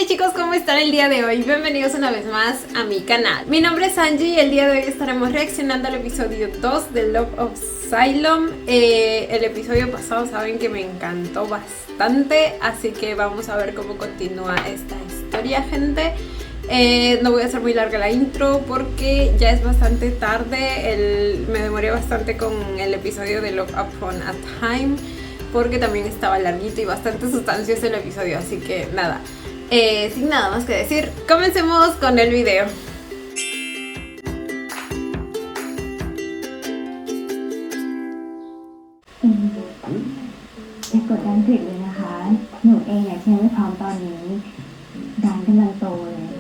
Hey chicos, ¿cómo están el día de hoy? Bienvenidos una vez más a mi canal. Mi nombre es Angie y el día de hoy estaremos reaccionando al episodio 2 de Love of Asylum. El episodio pasado saben que me encantó bastante, así que vamos a ver cómo continúa esta historia, gente. No voy a hacer muy larga la intro porque ya es bastante tarde. Me demoré bastante con el episodio de Love Upon a Time porque también estaba larguito y bastante sustancioso el episodio, así que nada. Sin nada más que decir, comencemos con el video. จะกดดันกริดเลยนะคะหนูเองเนี่ยที่ยังไม่พร้อมตอนนี้ดันกำลังโตเลย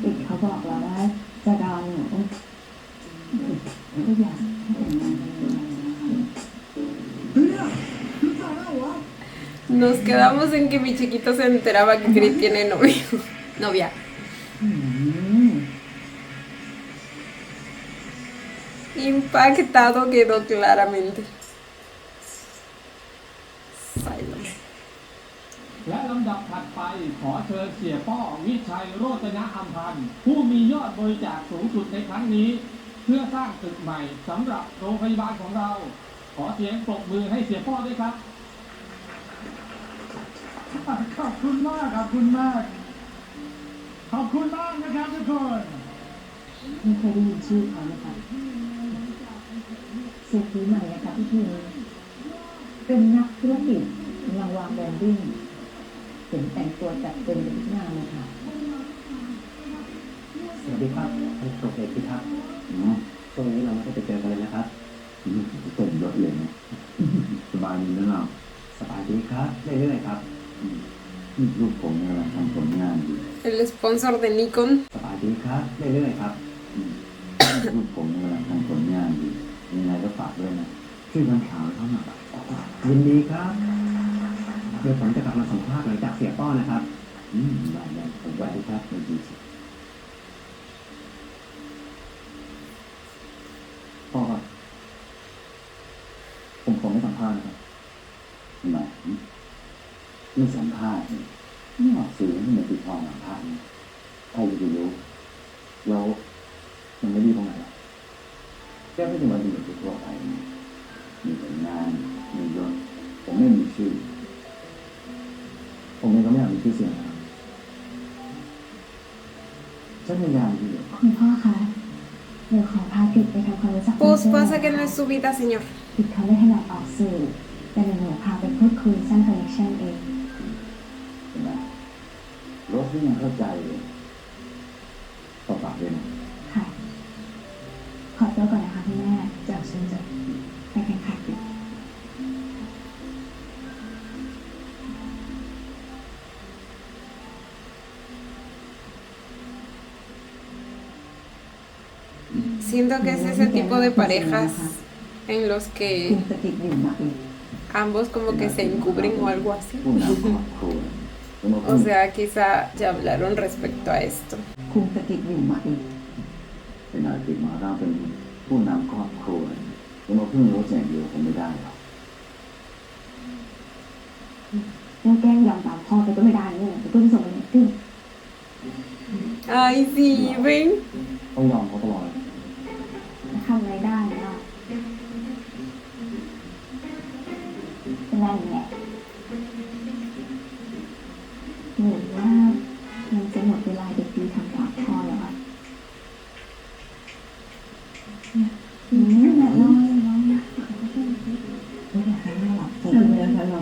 กริดเขาบอกแล้วว่าจะรอหนูก็อยากให้แต่งงานกันเลยนะคะ Nos quedamos en que mi chiquito se enteraba que Chris tiene novia. Impactado quedó claramente. Asylum. และลำดับถัดไปขอเชิญเสียป้อวิชัยโรจนะอำพันธ์ผู้มียอดบริจาคสูงสุดในครั้งนี้เพื่อสร้างตึกใหม่สำหรับโรงพยาบาลของเราขอเสียงปรบมือให้เสียป้อด้วยครับขอบคุณมากขอบคุณมากขอบคุณมากนะครับทุกคน ไม่เคยได้ยินชื่อเขาเลยค่ะเศรษฐีใหม่นะคะพี่พีเป็นนักธุรกิจกำลังวางแบรนดิ้งเห็นแต่งตัวจัดเต็มไปทุกงานเลยค่ะ สวัสดีครับผมโปรเฟสพิทักษ์ช่วงนี้เราไม่ได้ไปเจอกันเลยนะครับเต็มรถเลยนะสบายดีนะเราสบายดีครับเรื่อยๆครับลูกผมกำลังทำผลงานอยู่ El sponsor de Nikon. สบายดีครับเรื่อยๆครับลูกผมกำลังทำผลงานอยู่มีอะไรก็ฝากด้วยนะช่วยทำข่าวเขาหน่อยยินดีครับเดี๋ยวผมจะกลับมาสัมภาษณ์หลังจากเสียป้อนะครับได้ผมไว้ครับยินดีพ่อครับผมขอไม่สัมภาษณ์นะครับทำไมไม่สัมภาษณ์ไม่ออกสื่อที่มันติดต่อสัมภาษณ์ใครจะรู้แล้วมันไม่ดีตรงไหนล่ะแค่ไม่ได้มาดีแบบทั่วไปมีผลงานมียศผมไม่มีชื่อผมเองก็ไม่อยากมีชื่อเสียงนะครับฉันพยายามที่จะ คุณพ่อคะเดี๋ยวขอพากิจไปทำความรู้จัก Pues pasa que no es su vida, señor. กิจเขาไม่ถนัดออกสื่อแต่เดี๋ยวหนูพาไปพูดคุยสร้างคอนเนคชั่นเอง เห็นไหมรถที่ยังเข้าใจเลยต่อปากเลยนะ ค่ะ ขอตัวก่อนนะคะคุณแม่จากฉันจะไปกันค่ะ Siento que es ese tipo de parejas en los คุ que ณสติอยู่มาอีก ambos como que se encubren o algo así. ผู้นำครอบครัว O sea, quizá ya hablaron respecto a esto. คุณสติอยู่มาอีก เป็นอาชีพมาเราเป็นผู้นำครอบครัวจะมาพึ่งรถอย่างเดียวคงไม่ได้หรอก แล้วแกล้งยอมตามพ่อไปก็ไม่ได้เนี่ยจะต้องส่งอะไรขึ้น Ay, sí, ven. ต้องยอมเขาตลอด ทำอะไรได้เนาะเป็นไรเนี่ยหรือว่ามันจะหมดเวลาเด็กดีทำตามพ่อแล้วอ่ะแบบน้อยไม่อยากให้แม่หลับผมเลยค่ะเรา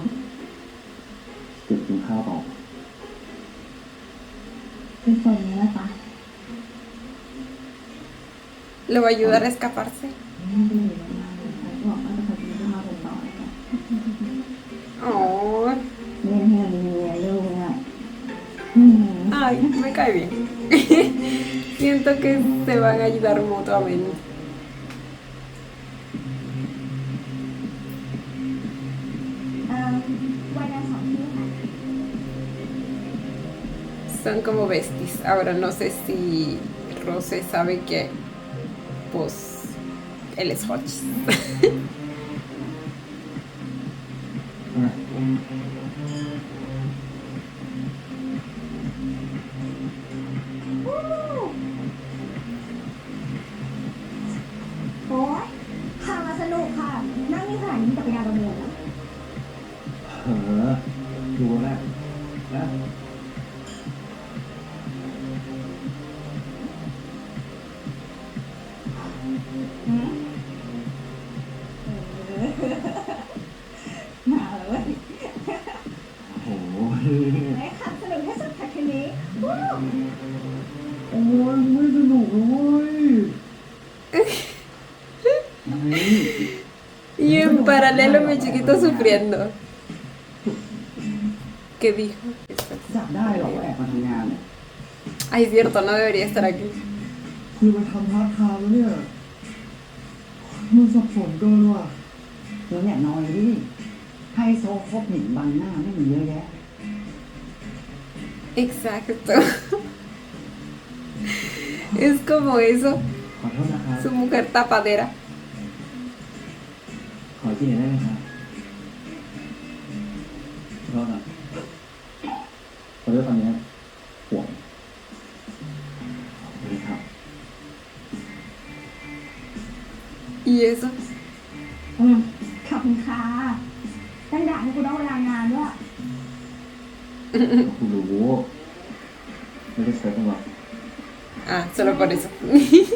เก็บกินข้าวต่อ เป็นคนนี้นะจ๊ะ ¿Le va a ayudar a escaparse? ไม่ได้อยู่นานๆบอกว่าจะไปกินข้าวกันต่อเลยค่ะ Oh, เล่นให้มันมีเมียลูกเนี่ย ay, me cae bien. Siento que se van a ayudar mutuamente. วันละ2 ที่ค่ะ Son como besties. Ahora no sé si Rose sabe que, pues, él es Hodges. อ้ยไม่สนุกเลยไม่ Y en paralelo mi chiquito sufriendo. ¿Qué dijo? จับได้หรอกว่าแอบมาทำงานเนี่ย Ay, cierto, no debería estar aquí. คือไปทำพาร์ทไทม์แล้วเนี่ยมันสับสนเกินว่ะแล้วเนี่ยน้อยดิไฮโซคบหญิงบังหน้าไม่มีเยอะแยะ Exacto. Es como eso, ขอโทษนะครับ su mujer tapadera. ขอกินหน่อยได้ไหมครับขอโทษครับขอโทษตอนนี้ห่วงขอบคุณครับ Y eso. ขอบคุณค่ะตั้งด่าให้กูต้องเวลางานด้วย คุณรู้ไม่ได้ใช้ตลอด Ah, solo por eso.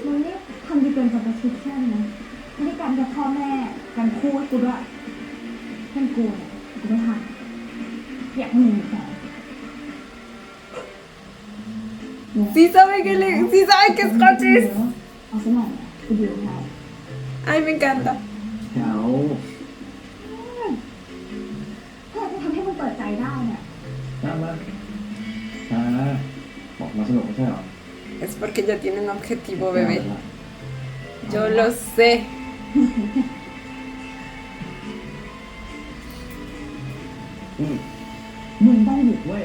มึงนี่ทำดีเกินกว่าประชิดแค่นะไม่ได้การกับพ่อแม่กันคู่ให้กูด้วยเพื่อนกูเนี่ยกูไม่ทำอยากมึงมีแฟน Sí sabe que es Hotchis. เอาซะหน่อยนะกูดีให้ Ay, me encanta. เดี๋ยว ถ้าจะทำให้มึงเปิดใจได้เนี่ย มาบอกมาสนุกไม่ใช่หรอ Es porque ya tiene un objetivo, bebé. Yo lo sé. มึงต้องหยุดเว้ย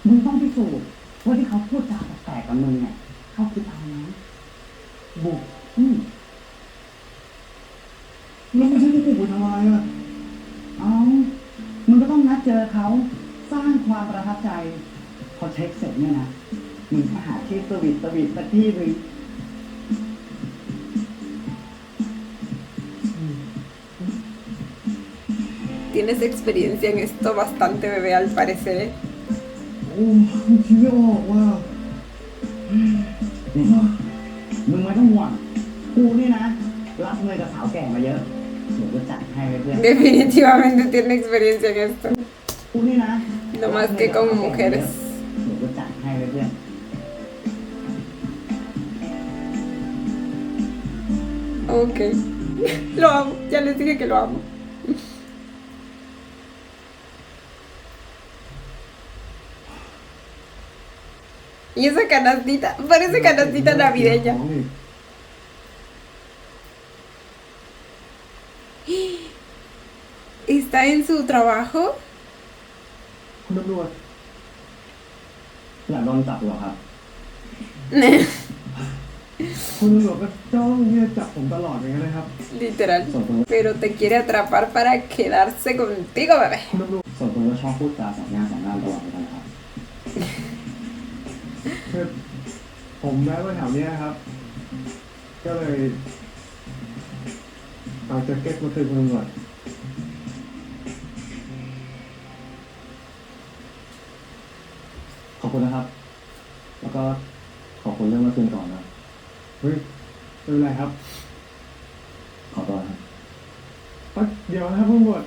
มึงต้องพิสูจน์ว่าที่เขาพูดจาแปลกๆกับมึงเนี่ยเขาคิดเอานะบุกแล้วไม่ใช่ที่บุกทำไมอ่ะเอามึงก็ต้องนัดเจอเขาสร้างความประทับใจ พอเช็คเสร็จเนี่ยนะมึงมาหาที่สวีทสักที่หนึ่ง Tienes experiencia en esto bastante, bebé, al parecer. ¿Eh? โอ้คิดไม่ออกว่านี่มึงไม่ต้องห่วงกูนี่นะ รับเงินกับสาวแก่มาเยอะเดี๋ยวจะจัดให้เพื่อน Definitivamente tiene experiencia en esto. กูนี่นะ No más que con mujeres. เดี๋ยวจะจัดให้เพื่อน Ok. Lo amo. Ya les dije que lo amo. Y esa canastita, parece canastita navideña. ¿Está en su trabajo? คุณตำรวจอยากโดนจับเหรอครับ คุณตำรวจก็จ้องเนี่ยจับผมตลอดอย่างนั้นเลยครับ Literal. Pero te quiere atrapar para quedarse contigo, bebé. คุณตำรวจส่วนตัวก็ชอบพูดจาสองงานตลอดเหมือนกันครับคือผมแวะมาแถวเนี้ยครับ ก็เลยเอาแจ็คเก็ตมาคืนคุณตำรวจขอบคุณนะครับ แล้วก็ขอบคุณเรื่องเมื่อคืนก่อนนะเฮ้ยไม่เป็นไรครับ ขอตัวครับเดี๋ยวนะครับคุณตำรวจ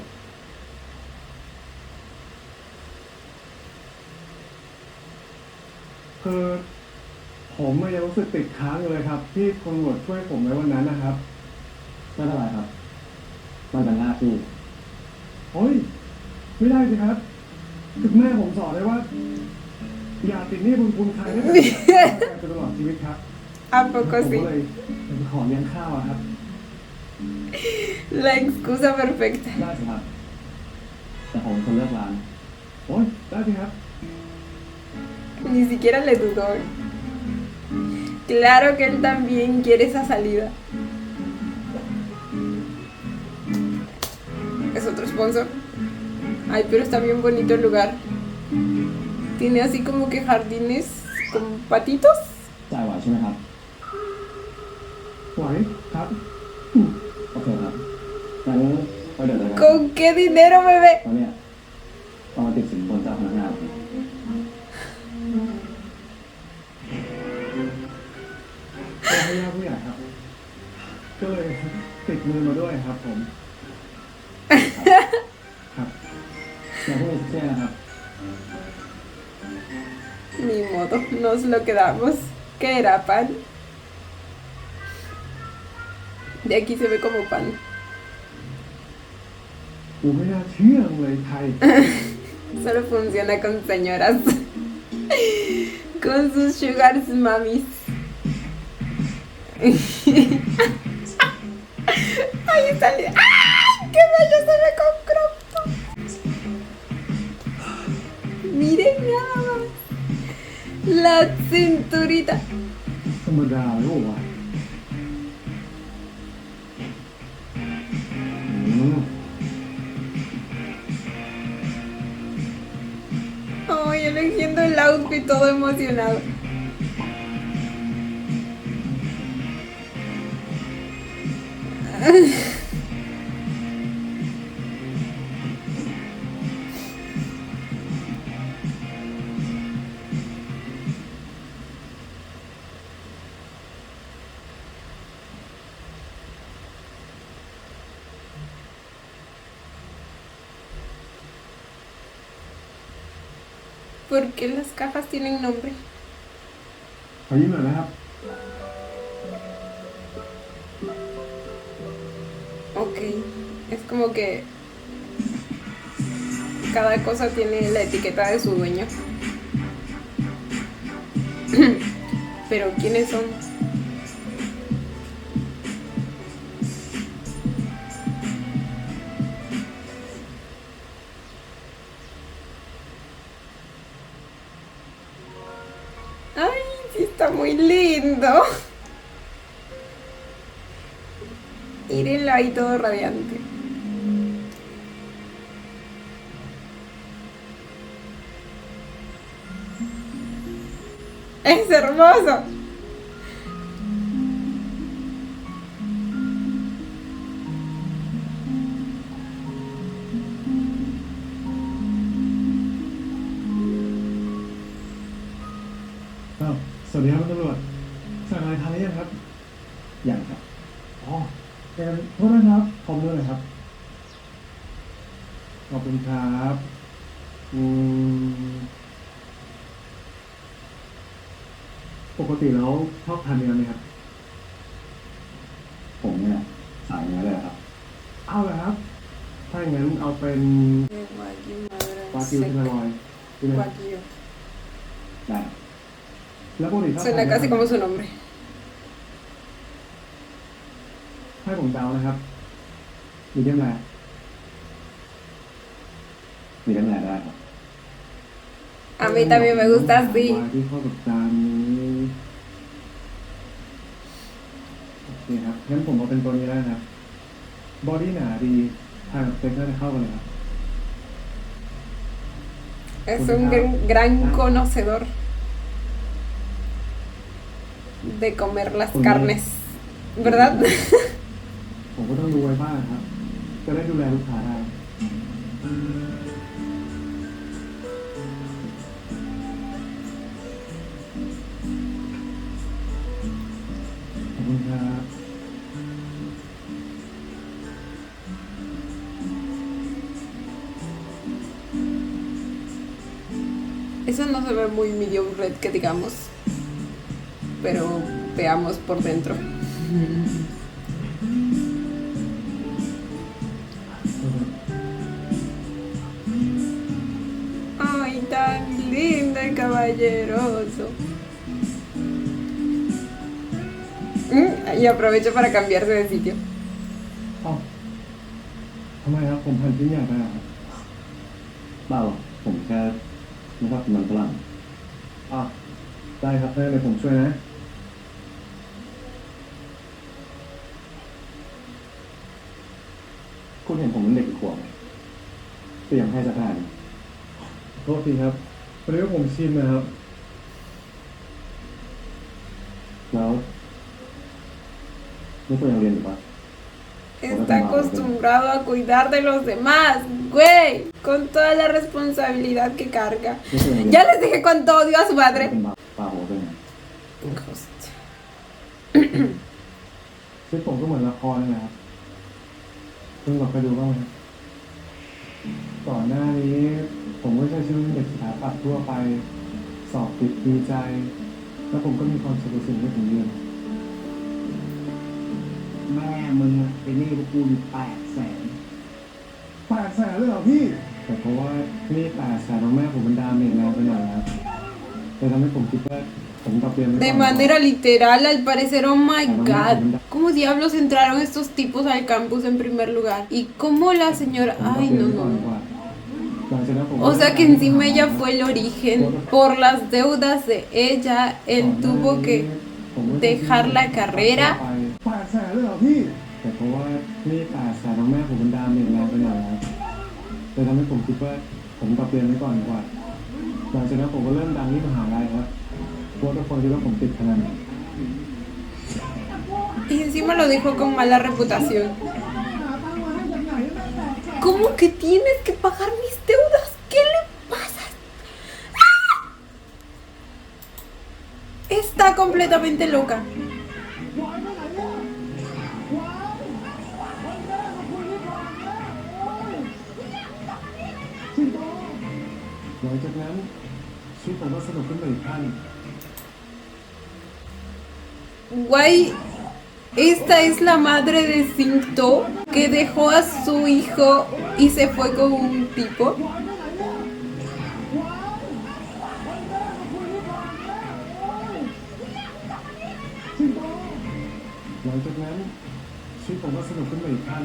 คือผมยังรู้สึกติดค้างอยู่เลยครับ ที่คุณตำรวจช่วยผมในวันนั้นนะครับไม่เป็นไรครับมันเป็นหน้าที่โอ้ยไม่ได้สิครับถึงแม่ผมสอนเลยว่า อย่าติดหนี้บุญคุณใครได้ไปตลอดชีวิตครับ ¿A ผม poco ก็ sí? เลยขอเลี้ยงข้าวอะครับ La excusa perfecta. ได้สิครับ แต่ผมคนเลิกร้านโอ้ยได้สิครับ Ni siquiera le dudó. Claro que él también quiere esa salida. Es otro sponsor. Ay, pero está bien bonito el lugar. Tiene así como que jardines con patitos. จ่ายไหวใช่ไหมครับไหวครับโอเคครับงั้นไปเดี๋ยวเลยครับ ¿Con qué dinero, bebé? ตอนเนี้ยต้องมาติดสินบนเจ้าพนักงานพ่อให้ญาติผู้ใหญ่ครับ ก็เลยติดมือมาด้วยครับผม ครับอย่าเพิ่งเครียดนะครับ Ni modo, nos lo quedamos. ¿Qué era? ¿Pan? De aquí se ve como pan. กูไม่น่าเชื่อเลยไทย Solo funciona con señoras. Con sus sugars mamis. Ahí está el... ¡Ay! ¡Qué bello se ve con crop top! Miren nada más. La cinturita. ธรรมดาหรือเปล่าวะ Ay, eligiendo el outfit todo emocionado. ¿Por qué las cajas tienen nombre? ขอยิ้มหน่อยนะครับ Ok, es como que cada cosa tiene la etiqueta de su dueño. Pero ¿quiénes son? Ay, sí está muy lindo. Mírenlo ahí todo radiante. Es hermoso. Vâng, สวัสดีครับคุณตำรวจสั่งอะไรทานหรือยังครับ อย่างครับ อ๋อโทษนะครับขอมือหน่อยครับ ขอบคุณครับปกติแล้วชอบทานเนื้อไหมครับ ผมเนี่ยสายเนื้อเลยครับ เอาเลยครับ ถ้าอย่างนั้นเอาเป็นวากิวเทนเนอรอยใช่ไหม Wagyu. ได้ แล้วปกติชอบทาน Suena เนื้อ casi como su nombre. ให้ผมเดานะครับ มีเดียมแรร์ มีน้ำลายได้ครับ A mí también me gusta วา así. ที่เข้ากับจานนี้โอเคครับงั้นผมเอาเป็นตัวนี้แล้วนะครับ บอดี้หนาดีทานกับสเต็กน่าจะเข้ากันเลยครับ Es un gran conocedor de comer las carnes, ¿verdad? ผมก็ต้องดูไว้บ้างครับ จะได้ดูแลลูกค้าได้ ขอบคุณครับ Eso no se ve muy medium red que digamos, pero veamos por dentro. Ay, tan lindo y caballeroso. Y aprovecho para cambiarse de sitio. เอ้าทำไมครับ ผมพันชิ้นใหญ่ไปเหรอครับ เปล่าผมแค่ไม่ชอบกินมันฝรั่ง อ่ะได้ครับได้เลยผมช่วยนะ คุณเห็นผมเป็นเด็กกี่ขวบไหมเตรียมให้สักขนาดนี้ โทษทีครับพอดีว่าผมชิมนะครับ แล้วไม่ควรยังเรียนอยู่ปะ Está acostumbrado a cuidar de los demás, güey, con toda la responsabilidad que carga. ไม่ควรยังเรียน Ya les dije cuánto odio a su เป็น madre. ปลาหัวเป็นไง Host. ชีวิตผมก็เหมือนละครเลยนะครับเพิ่งกลับไปดูบ้างไหมครับก่อนหน้านี้ผมก็ใช้ชีวิตเป็นเด็กสถาปัตย์ทั่วไป สอบติดดีใจ ท แล้วผมก็มีความสุขกับสิ่งที่ผมเรียน แม่มึงอะเป็นหนี้พวกกูอยู่800,000 800,000เลยเหรอพี่ แต่เพราะว่านี่800,000ของแม่ผมมันดาเมจแรงไปหน่อยครับเลยทำให้ผมคิดว่าผมกลับเรียนไม่ De ก่อน manera literal, al parecer, oh my god. ¿Cómo diablos entraron estos tipos al campus en primer lugar? Y cómo la señora... ผมกลับ Ay, เรียน no, ไม่ก่อน no, ดีก no. ว่าหลังจากนั้นผม O sea que encima ella fue el origen. Por las deudas de ella, él tuvo que dejar la carrera. 800,000เลยเหรอพี่ แต่เพราะว่านี่800,000ของแม่ผมมันดาเมจแรงไปหน่อยครับเลยทำให้ผมคิดว่าผมกลับเรียนไว้ก่อนดีกว่าหลังจากนั้นผมก็เริ่มดังที่มหาลัยครับเพราะทุกคนคิดว่าผมติดพนัน Y encima lo dijo con mala reputación. ¿Cómo que tienes que pagar mis deudas? ¿Qué le pasa? ¡Ah! Está completamente loca. หลังจากนั้นชีวิตผมก็สนุกขึ้นไปอีกขั้น Guay, esta es la madre de Cinto que dejó a su hijo y se fue con un tipo. หลังจากนั้นชีวิตผมก็สนุกขึ้นไปอีกขั้น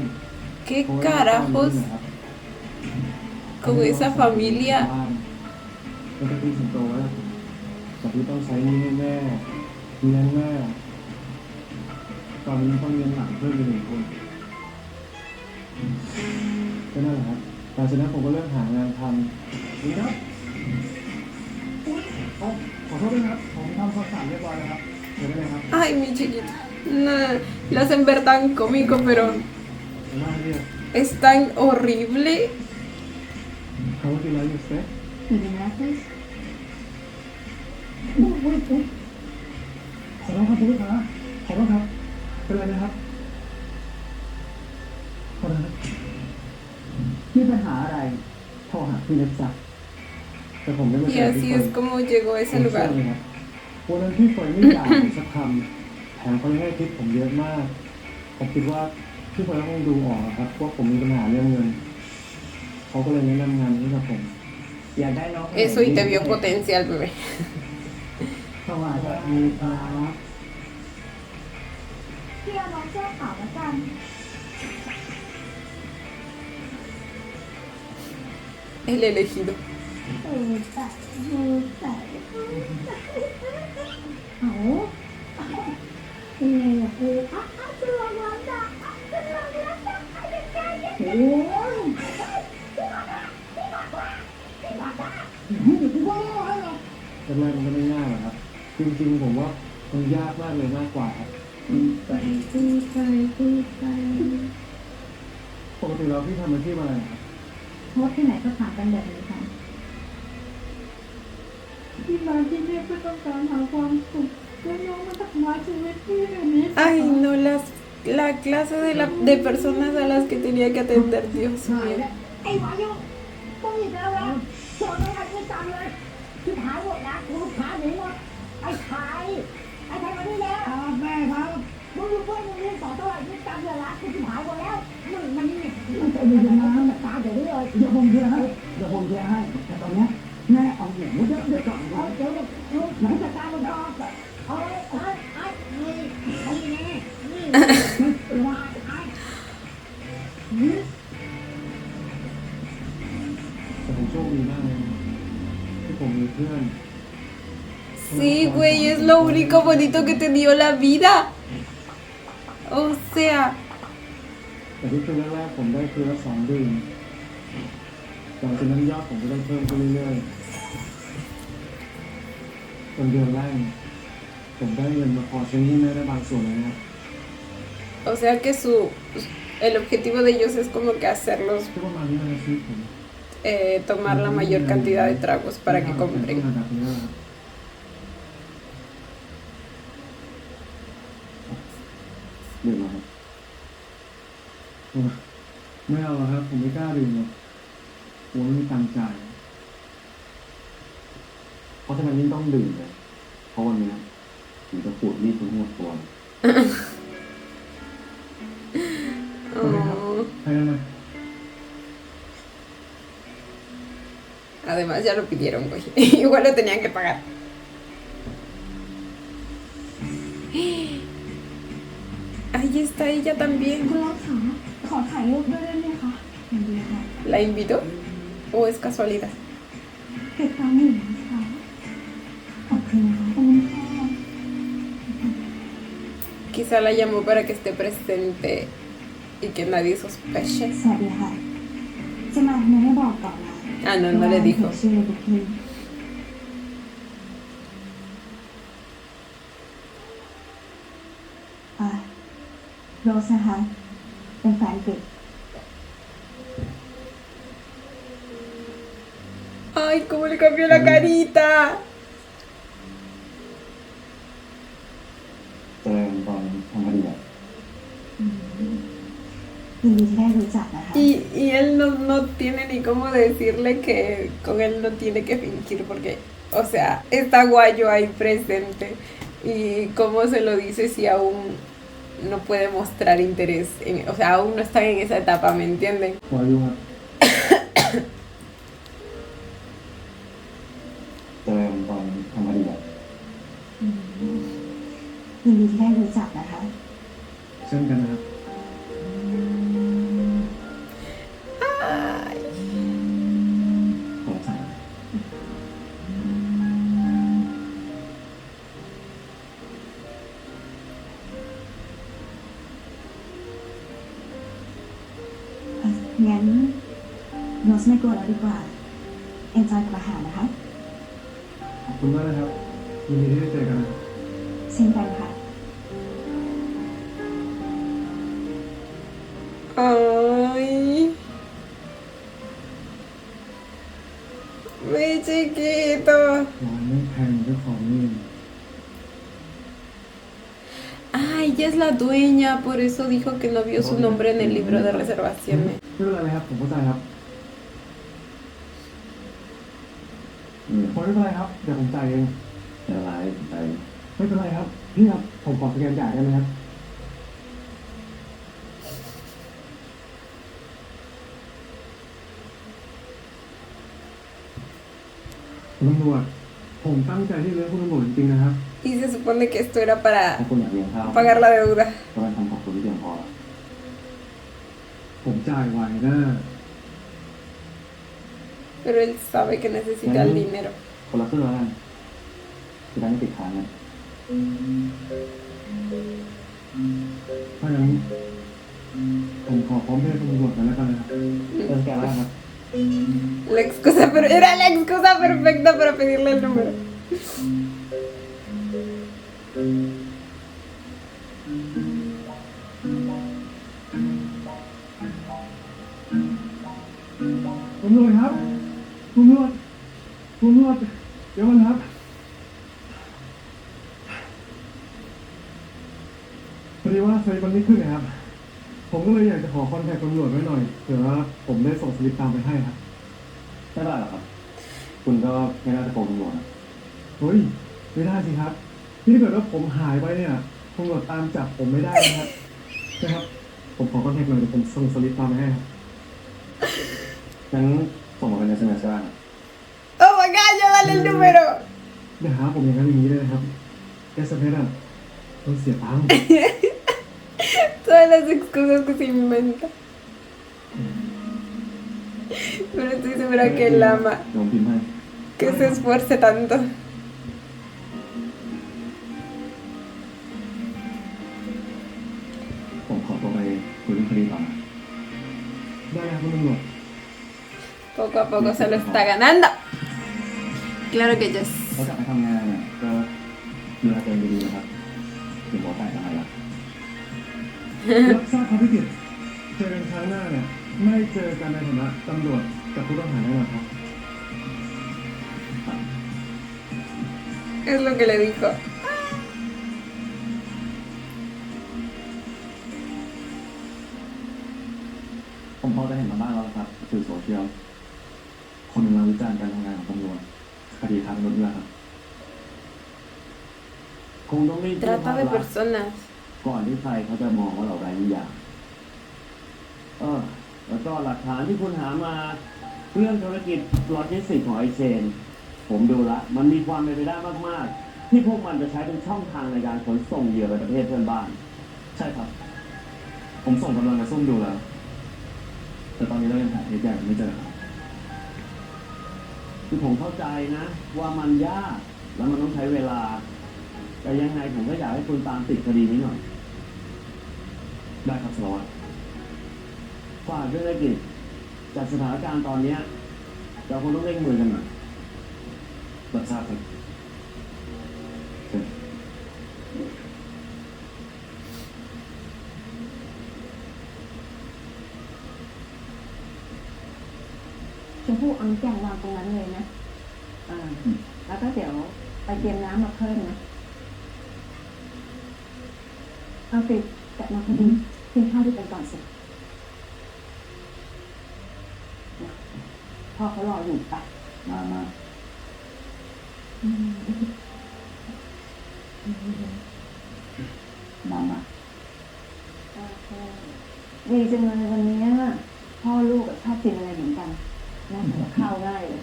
¿Qué carajos con esa familia? แล้วก็ที่สิงโตไว้แต่ที่ต้องใช้หนี้ให้แม่เลี้ยงแม่ตอนนี้ต้องเลี้ยงหลานเพิ่มอีก1 คนก็นั่นแหละครับหลังจากนั้นผมก็เริ่มหางานทำนี่ครับขอโทษด้วยครับผมทำความสะอาดเรียบร้อยแล้วครับเดี๋ยวได้เลยครับ Ay, mi chiquito. No, lo hacen ver tan cómico, pero ผมว่าเนี่ย es tan horrible. How would you like to stay? You can have this? ขอโทษครับคุณลูกค้าขอโทษครับเป็นไรนะครับขอโทษครับ มีปัญหาอะไรโทรหาพี่เล็กซัก แต่ผมได้มา Y เจอพี่ así เฟิร์ es น como llegó a ผม ese เชื่อ lugar. เลยครับวันนั้นพี่เฟิร์นไม่ด่าผมสักคำแถมเขายังให้ทิปผมเยอะมากผมคิดว่าพี่เฟิร์นคงดูออกอะครับว่าผมมีปัญหาเรื่องเงินเขาก็เลยแนะนำงานนี้กับผม อยากได้น้อง Eso y te vio potencial, bebé. สวัสดีครับ พี่เอาน้องเสื้อขาวแล้วกัน El elegido. แต่เอาเป็นไงล่ะครูจะลองร้อนจ้ะจะลองร้อนจ้ะใครจะใจเย็นโอ้ยแรกๆมันก็ไม่ง่ายหรอกครับ จริงๆผมว่ามันยากมากเลยมากกว่าครับ ไป ปกติเราพี่ทำอาชีพอะไรครับ โพสที่ไหนก็ถามกันแบบนี้ค่ะที่มาที่นี่เพื่อต้องการหาความสุขแล้วน้องมาทำร้ายชีวิตพี่แบบนี้ Ay, no, la clase de personas a las que tenía que atender, Dios mío. ไอ้วายุต้องอีกแล้วนะโจรไม่ทันไม่จำเลยที่หายหมดนะลูกค้าหนีหมดไอ้ไข่มานี่แล้ว แม่ครับ มึงอยู่เพื่อนมึงเรียนต่อเท่าไหร่ไม่จำเลยละที่หายหมดแล้วมึงมันนี่ มันจะอยู่นะ ตาเดี๋ยวนี้เลย เดี๋ยวผมเคลียร์ให้แต่ตอนเนี้ยแม่เอาหนูเยอะๆก่อน เอาเดี๋ยวลูกหลังจากการมันรอบเอาเลยไอ้นี่วาไอ้ แต่ผมโชคดีมากเลยที่ผมมีเพื่อน Sí, güey, es lo único bonito que te dio la vida. O sea, แต่ที่คืนแรกๆผมได้คืนละ2 ดื่มหลังจากนั้นยอดผมก็ได้เพิ่มขึ้นเรื่อยๆจนเดือนแรกผมได้เงินมาพอใช้หนี้แม่ได้บางส่วนเลยนะครับ o sea que el objetivo de ellos es como que hacerlos ที่ประมาณนี้ในชีวิตผม tomar la mayor cantidad de tragos para que compren. ระดับนี้นะครับดื่มมาครับไม่เอาหรอกครับผมไม่กล้าดื่มหรอกผมไม่มีตังค์จ่ายเพราะฉะนั้นยิ่งต้องดื่มเลยเพราะวันนี้ผ ถึงจะขูดรีดทั้งหมดตัว Oh. ใครนั่นนะ Además ya lo pidieron, güey. Igual lo tenían que pagar. Ahí está ella คุณ también. รักขาขอถ่ายรูปด้วยได้ไหมคะอย่างดีค่ะ ¿La invitó? ¿O es casualidad? เก็บตังค์อยู่นะคะขอบคุณนะคะขอบคุณค่ะ Quizá la llamó para que esté presente y que nadie sospeche. สวัสดีค่ะจะมาไม่ได้บอกก่อนนะ Ah, no, no le dijo. ชื่อเลยพี่โรสนะคะเป็นแฟนปิด Ay, cómo le cambió la carita. เจอตอนทำคดีอะ ยินดีที่ได้รู้จักนะคะ Y él no tiene ni cómo decirle que con él no tiene que fingir porque, o sea, está Guayo ahí presente. Y cómo se lo dice si aún no puede mostrar interés, o sea, aún no están en esa etapa, ¿me entienden? ขออยู่ครับ เจอตอนทำคดีอะ ยินดีที่ได้รู้จักนะคะ เช่นกันนะครับ Ay, สงสาร งั้นโรสไม่กลัวแล้วดีกว่า เอ็นจอยกับอาหารนะคะ ขอบคุณมากนะครับยินดีที่ได้เจอกันนะครับ เช่นกันค่ะ ay, mi chiquito. ร้านไม่แพงเจ้าของนี่ Ay, ella es la dueña, por eso dijo que no vio su nombre en el libro de reservaciones. ไม่เป็นไรครับผมเข้าใจครับ อืม ผมไม่เป็นไรครับเดี๋ยวผมจ่ายเอง เดี๋ยวไลฟ์ไป ไม่เป็นไรครับพี่ครับผมขอสแกนจ่ายได้ไหมครับคุณตำรวจผมตั้งใจที่จะเลี้ยงคุณตำรวจจริงๆนะครับ Y se supone que esto era ถ้า para คุณอยากเลี้ยงข้าว pagar la deuda. ก็เป็นคำขอบคุณที่เพียงพอแล้ว ผมจ่ายไหวนะ Pero él sabe que necesita el dinero. คนละครึ่งแล้วกันจะได้ไม่ติดค้างกัน ถ้าอย่างนั้นผมขอพร้อมเพย์คุณตำรวจไปแล้วกันนะครับ เรื่องแก้แล้วครับ La excusa, pero era la excusa perfecta para pedirle el número. ตำรวจครับตำรวจเดี๋ยวก่อนครับ พอดีว่าสลิปมันไม่ขึ้นนะครับ ผมก็เลยอยากจะขอคอนแทคตำรวจไว้หน่อยเผื่อว่าผมได้ส่งสลิปตามไปให้ครับ ไม่ได้หรอกครับ คุณก็ไม่น่าจะโกงตำรวจนะ เฮ้ย ไม่ได้สิครับที่ถ้าเกิดว่าผมหายไปเนี่ยตำรวจตามจับผมไม่ได้นะครับนะครับ ผมขอคอนแทคหน่อยเดี๋ยวผมส่งสลิปตามไปให้ครับ งั้นส่งมาเป็น SMS ก็ได้นะ Oh my god, ya dale el número. อย่าหาผมอย่างนั้นอย่างนี้เลยนะครับแกสเพชรต้องเสียตังค์ Todas las excusas que se inventa. Pero estoy segura que él ama เดี๋ยวผมพิมพ์ให้ que se esfuerce tanto. ผมขอตัวไปคุยเรื่องคดีต่อนะ ได้ครับคุณตำรวจ Poco a poco se lo está ganando. Claro que yes. แล้วกลับไปทำงานเนี่ยก็ดูแลตัวเองดีๆนะครับถึงบอกได้ทำไมล่ะ รับทราบความผิดเจอกันครั้งหน้าเนี่ยไม่เจอกันในฐานะตำรวจกับผู้ต้องหาแน่นอนครับ Es lo que le dijo. ผมพอจะเห็นมาบ้างแล้วนะครับสื่อโซเชียลคนกำลังวิจารณ์การทำงานของตำรวจคดีค้ามนุษย์นี่แหละครับ คงต้องรีบ Trata de personas. ก่อนที่ใครเขาจะมองว่าเราไร้วิญญาณแล้วก็หลักฐานที่คุณหามาเรื่องธุรกิจโลจิสติกส์ของไอเชนผมดูละมันมีความเป็นไปได้มากๆที่พวกมันจะใช้เป็นช่องทางในการขนส่งเหยื่อไปประเทศเพื่อนบ้านใช่ครับ ผมส่งกำลังมาซุ่มดูแล้วแต่ตอนนี้เรายังหาเหตุการณ์ไม่เจอครับคือผมเข้าใจนะว่ามันยากแล้วมันต้องใช้เวลาแต่ยังไงผมก็อยากให้คุณตามติดคดีนี้หน่อยได้ครับสารวัตรฝากด้วยนะกิจจากสถานการณ์ตอนนี้เราคงต้องเร่งมือกันหน่อยรับทราบครับเชิญ ชมพู่เอาแกงวางตรงนั้นเลยนะแล้วก็เดี๋ยวไปเตรียมน้ำมาเพิ่มนะเอาติดกลับมาพอดีกินข้าวด้วยกันก่อนสิพ่อเขารออยู่ปะ มาดีจังเลยวันนี้พ่อลูกชอบกินอะไรเหมือนกันน่าจะเข้าง่ายเลย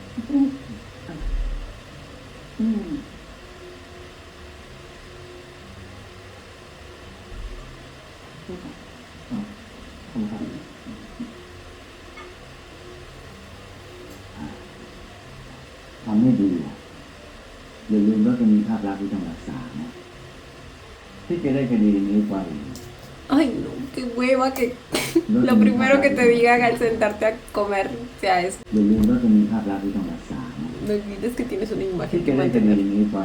ทำให้ดีอย่าลืมว่าจะมีภาพลักษณ์ที่ต้องรักษานะที่แกได้คดีนี้ไป Ay, no, qué hueva que lo primero que te digan al sentarte a comer sea eso. อย่าลืมว่าจะมีภาพลักษณ์ที่ต้องรักษานะ No olvides que tienes una ที่ imagen แก que ได้คดี mantener. นี้ไป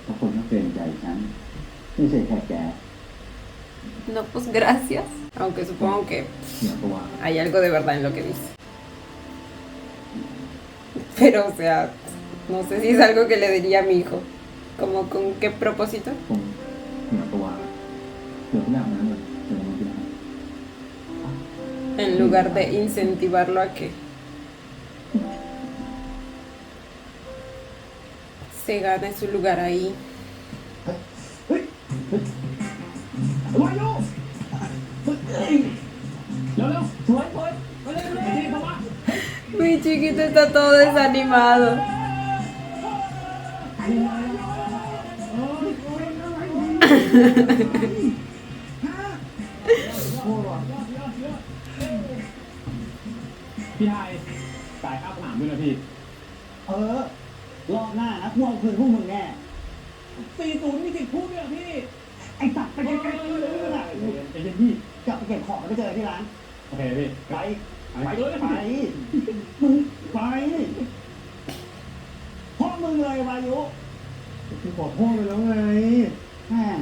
เพราะคนเขาเกรงใจฉันไม่ใช่แค่แก No, pues gracias. Aunque supongo que อย่าตัว hay algo de verdad en lo que dice. Pero, o sea, no sé si es algo que le diría a mi hijo. ¿Como con qué propósito? ผมอย่าตัวเดี๋ยวทุกอย่างนั้นเลยเดี๋ยวมันจะ En lugar de incentivarlo a que se gane su lugar ahí. วายุเร็วสวยไปเลยเข้ามา Mi chiquito está todo desanimado. พี่ไฮจ่ายค่าสนามด้วยนะพี่ รอบหน้านะพวกคืนพวกมึงแน่ 40มีสิทธิ์พูดด้วยพี่ ไอ้ตัดไปไกลๆเลยนะ ใจเย็นพี่ กลับไปเก็บของแล้วไปเจอที่ร้าน โอเคพี่ ไป ไปเลย ไปมึงไปพ่อมึงเลยวายุ พี่ขอโทษไปแล้วไง แม่ง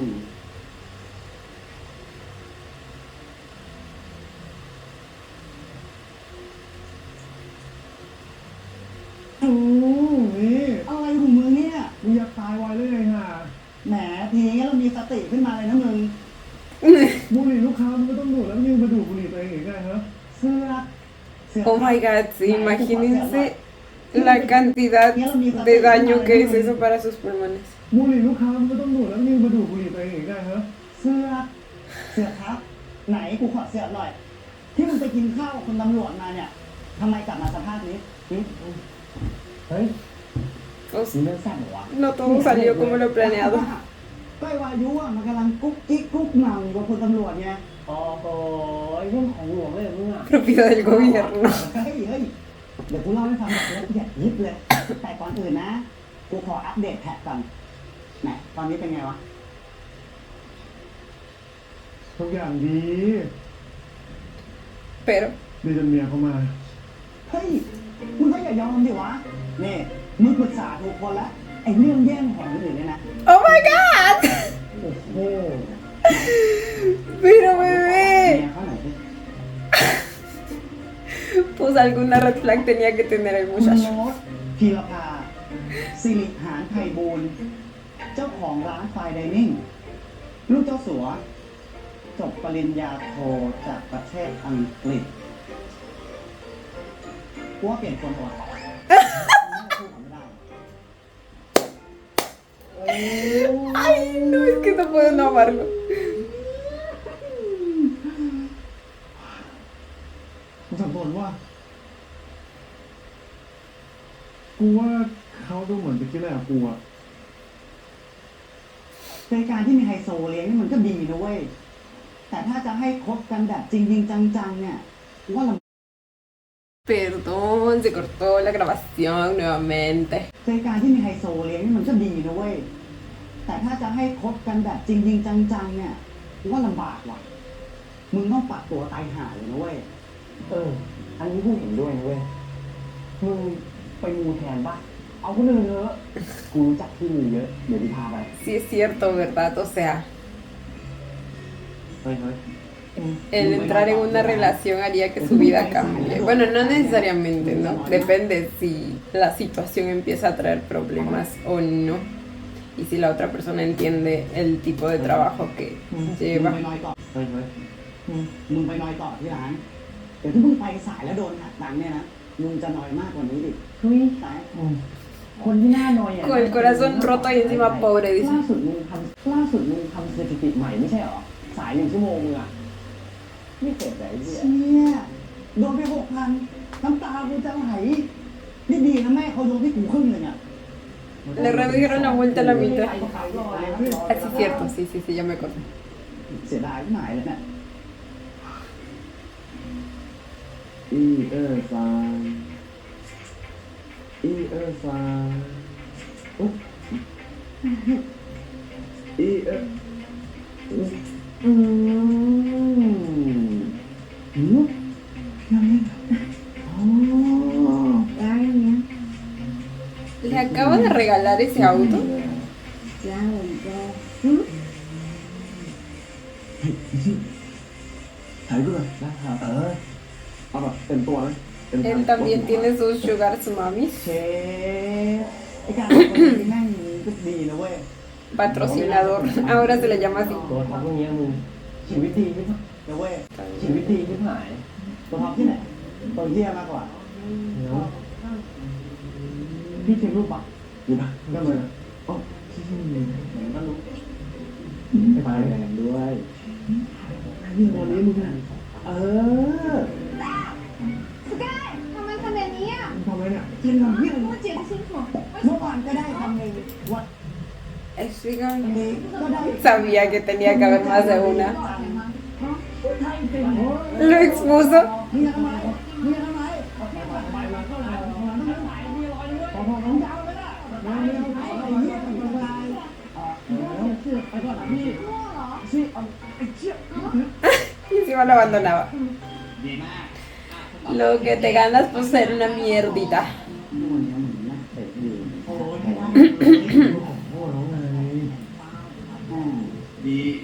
นี่ อะไรของมึงเนี่ย มึงอยากตายไวเลยไงฮะ แหมทีนี้เรามีสติขึ้นมาเลยนะมึง บุหรี่ลูกค้ามึงก็ต้องดูดแล้วยังมาดูดบุหรี่ตัวเองอีกไงฮะ เสือก Oh my god, sí, imagínense la cantidad de daño que es eso para sus pulmones. บุหรี่ลูกค้ามึงก็ต้องดูดแล้วยังมาดูดบุหรี่ตัวเองอีกไงฮะ เสือกครับ ไหนกูขอเสือกหน่อย ที่มึงไปกินข้าวกับคุณตำรวจมาเนี่ยทำไมกลับมาสภาพนี้ เฮ้ย Pues, มึงเลิกแซ่บเหรอวะ no todo salió como lo planeado. ก็ไอ้วายุอ่ะมันกำลังกุ๊กกิ๊กกุ๊กหม่ำกับคุณตำรวจไงโอ้โหเรื่องของหลวงเลยมึงอ่ะ Propiedad del gobierno. เฮ้ยเดี๋ยวกูเล่าให้ฟังแบบละเอียดยิบเลย แต่ก่อนอื่นนะ กูขออัปเดตแพทก่อนไหนตอนนี้เป็นไงวะ ทุกอย่างดี Pero, ดีจนเมียเขามา เฮ้ย มึงก็อย่ายอมดิวะ นี่มึงปรึกษาถูกคนละ ไอ้เรื่องแย่งของคนอื่นเนี่ยนะ oh my god. โอ้โห Pero เมี bebé. ยเขาหน่อยสิ Pues alguna red flag tenía que tener el คุณ muchacho. โน้ตพีรภาสิริหานไพบูลย์เจ้าของร้านไฟน์ไดนิ่ง ลูกเจ้าสัว จบปริญญาโทจากประเทศอังกฤษกูว่าเปลี่ยนคนก่อนไม่ได้ Ay, no puedo no amarlo. ผมสับสนว่า กูว่าเขาดูเหมือนจะคิดอะไรกับกูอะ รายการที่มีไฮโซเลี้ยงนี่มันก็ดีนะเว้ย แต่ถ้าจะให้คบกันแบบจริงๆจังๆเนี่ยกูว่าลำ Perdón, se cortó la grabación nuevamente. รายการที่มีไฮโซเลี้ยงนี่มันก็ดีนะเว้ย แต่ถ้าจะให้คบกันแบบจริงๆจังๆเนี่ยกูว่าลำบากว่ะ มึงต้องปรับตัวตายห่าเลยนะเว้ย อันนี้กูเห็นด้วยนะเว้ย มึงไปมูแทนปะเอาคนอื่นเถอะ กูรู้จักที่มูเยอะ เดี๋ยวกูพาไป Sí es cierto, ¿verdad? O sea, เฮ้ย el entrar en una relación haría que su vida cambie. Bueno, no necesariamente, ¿no? Depende si la situación empieza a traer problemas o no. Y si la otra persona entiende el tipo de trabajo que มึง lleva. ไปนอยต่อ เฮ้ย มึงไปนอยต่อที่ร้าน เดี๋ยวถ้ามึงไปสายแล้วโดนหักตังค์เนี่ยนะ มึงจะนอยมากกว่านี้ดิ เฮ้ย ตาย คนที่น่านอยอ่ะ Con el corazón roto y encima pobre, ล่า dice. สุดมึงทำสถิติใหม่ไม่ใช่เหรอ สาย1 ชั่วโมงมึงอ่ะ ไม่เสร็จไหนเหี้ย เนี่ยโดนไป6,000น้ำตากูจะไหลนี่ดีนะแม่เขาโดนที่กูครึ่งหนึ่งอ่ะ Le redujeron la vuelta a la mitad. ไปขายรอเลย Ah, sí, cierto, sí, ya me acordé. เสียดายที่หมายเลยเนี่ย อีซานอุ๊ย¿Le acaba de regalar ese auto? Claro, yo. ถ่ายกูหน่อยได้ครับเอาแบบเต็มตัวเลยเต็ม Él también tiene sus sugar mummies. เชฟไอ้การเป็นคนที่แม่งก็ดีนะเว้ย Patrocinador. Ahora se le llama así. ตัวท็อปพวกเนี้ยมึงชีวิตดีไม่ใช่ นะเว้ย ชีวิตดีไม่หาย ตัวท็อปที่ไหนตัวเฮียมากกว่า พี่เช็ครูปปะ อยู่นะได้เลยนะอ๋อที่ ไหนก็รู้ ไปกันด้วย นี่วันนี้มึงอ่ะ เออ สกายทำไมทำแบบนี้อ่ะ มึงทำอะไรเนี่ย กินทำเฮีย พูดเจ็บชิ้นหัว เมื่อวานก็ได้ทำเองวัน Explica. นี้ก็ได้ Sabía que tenía que haber más de una. ไทยเป็น Lo expuso. มึงทำไมมึงทำไมพอน้องยาวเลยนะมาเร็วไอ้เหี้ยเป็นอะไรไปก่อนนะพี่ชื่อไอ้เชี่ย Y encima lo abandonaba. Lo que te ganas por ser una mierdita. โอ้ย โอ้น้องไง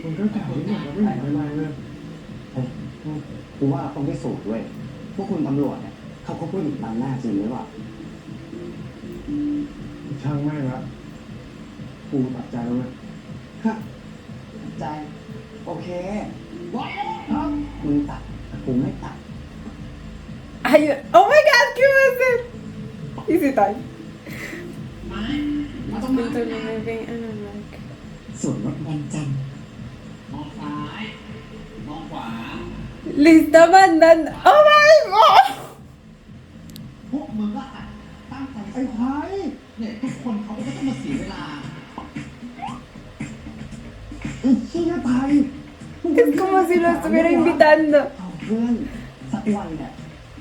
มึงก็จ่ายนิดหน่อยแล้วไม่เห็นเป็นไรเลย กูว่าต้องพิสูจน์ด้วยพวกคุณตำรวจเนี่ยเขาก็ผู้หญิงบางหน้าจริงหรือเปล่า ช่างแม่งละกูตัดใจแล้วเว้ย ฮะใจ โอเคครับมึงตัดแต่กูไม่ตัด Ay, oh my god, ¿qué va a hacer? Y si tal. ส่วนรถวันจันทร์มองซ้ายมองขวา Le está mandando. Oh my god. พวกมึงก็ตั้งใจไอ้ไทยเนี่ยทุกคนเขาก็ต้องมาเสียเวลาไอ้เชี่ยไทย Es como si lo estuviera invitando. เอาเพื่อนสักวันเนี่ย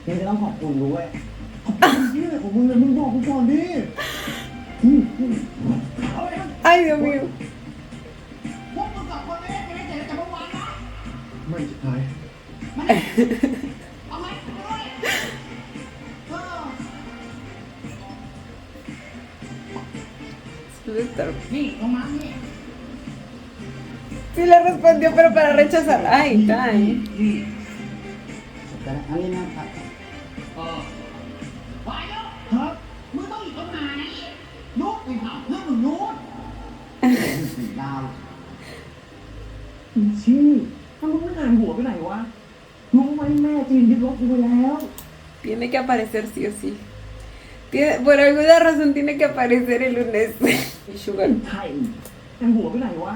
มึงจะต้องขอบคุณด้วยขอบคุณที่อะไรของมึงเลยมึงบอกกูก่อนดิ Ay, Dios mío. พวกมึงกับคนไม่ได้เจอกันเมื่อวานนะ ไม่สุดท้าย เอาไหมเอาด้วยนี่ลงมานี่ Sí le respondió, pero para rechazar. Ay, ay. แต่อันนี้นะครับไปแล้วครับมึงต้องอยู่ตรงไหนลุกไปหาเพื่อนมึงนู้นดาว ชื่อถ้ามึงไม่หายหัวไปไหนวะรู้ไหมแม่จีนยึดรถกูไปแล้ว Tiene que aparecer sí o sí. Por alguna razón tiene que aparecer el lunes. Y Sugar. ไทยหายหัวไปไหนวะ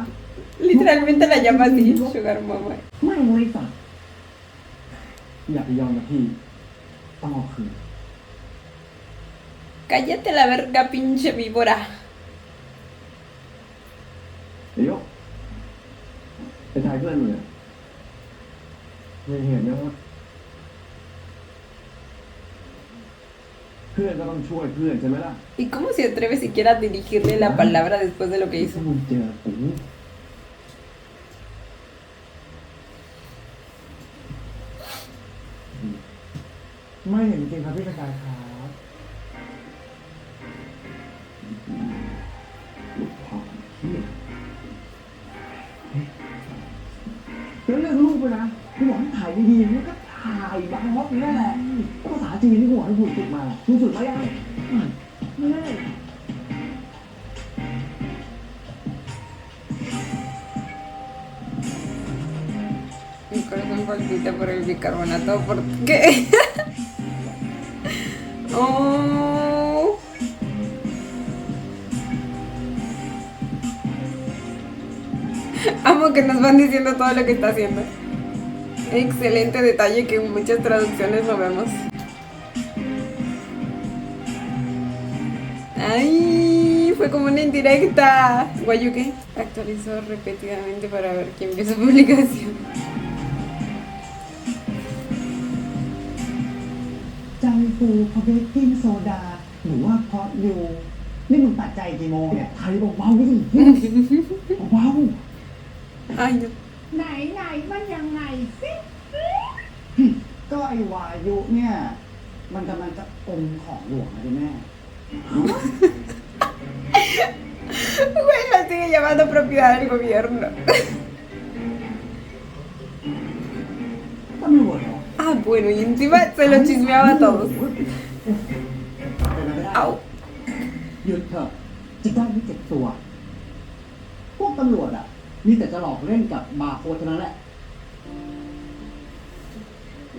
Literalmente la llama así, Sugar Mama. ไม่บริษัทอย่าไปยอมนะพี่ต้องเอาคืน Cállate la verga, pinche víbora. เดี๋ยวไปทายเพื่อนมึงอะไม่เห็นนะว่าเพื่อนก็ต้องช่วยเพื่อนใช่ไหมล่ะ ¿Y cómo se atreve siquiera a dirigirle la palabra después de lo que ถ้า hizo? มึงเจอกูไม่เห็นจริงครับพี่ประกายครับลูกพ่อพี่แล้วเรื่องลูกไปนะกูบอกให้ถ่ายดีๆมันก็ถ่ายบางมดนี่แหละภาษาจีนที่กูบอกให้พูดฝึกมากูฝึกมายังไม่ได้ Mi corazón palpita por el bicarbonato porque... oh. Amo que nos van diciendo todo lo que está haciendo. Excelente detalle que en muchas traducciones no vemos. ¡Ay! Fue como una indirecta. Guayuque actualizó repetidamente para ver quién vio su publicación. ใจฟูเพราะเบกกิ้งโซดาหรือว่าเพราะยูนี่มึงตัดใจกี่โมงเนี่ย ไทยเบาๆดิเบา Ay, no. ไหนมันยังไงสิ ก็ไอวายุเนี่ย มันกำลังจะอมของหลวงนะดิแม่ Güey, la sigue llamando propiedad del gobierno. ตำรวจเหรอ Ah, bueno, y encima se lo chismeaba a todos. เป็นไปไม่ได้ Au. หยุดเถอะจะได้ไม่เจ็บตัว พวกตำรวจอ่ะ มีแต่จะหลอกเล่นกับบาร์โค้ดเท่านั้นแหละ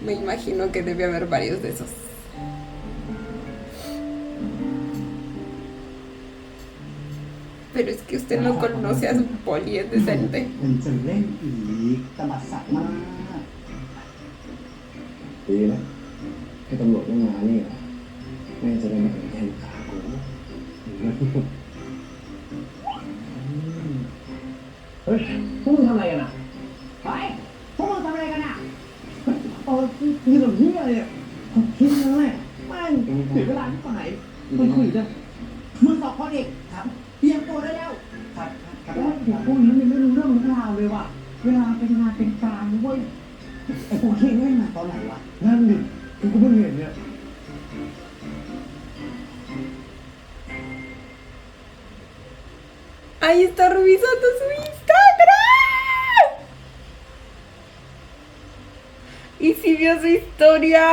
Me imagino que debe haber varios de esos. Pero es que usted no conoce a su poli, es decente. มันจะเล่นอีกตบัดสัตว์มาก ๆดีนะให้ตำรวจไม่มานี่เหรอแม่จะได้ไม่ต้องแทนขากูเฮ้ยพวกมึงทำอะไรกันอ่ะ เฮ้ยพวกมึงทำอะไรกันอ่ะ เออยืนแบบนี้อะไรเนี่ยผมคิดเลยแม่งเสียเวลาที่ไหนมันคุยกัน มึงสองคนอีกครับเตรียมตัวได้แล้วครับครับ โอ้ยเดี๋ยวพวกนี้มันไม่รู้เรื่องรู้ราวเลยว่ะ เวลาเป็นงานเป็นการเว้ย ไอ้พวกเค้งเล่นมาตอนไหนวะ นั่นดิกูก็เพิ่งเห็นเนี่ย Ahí está revisando su Instagram. Y si vio su historia.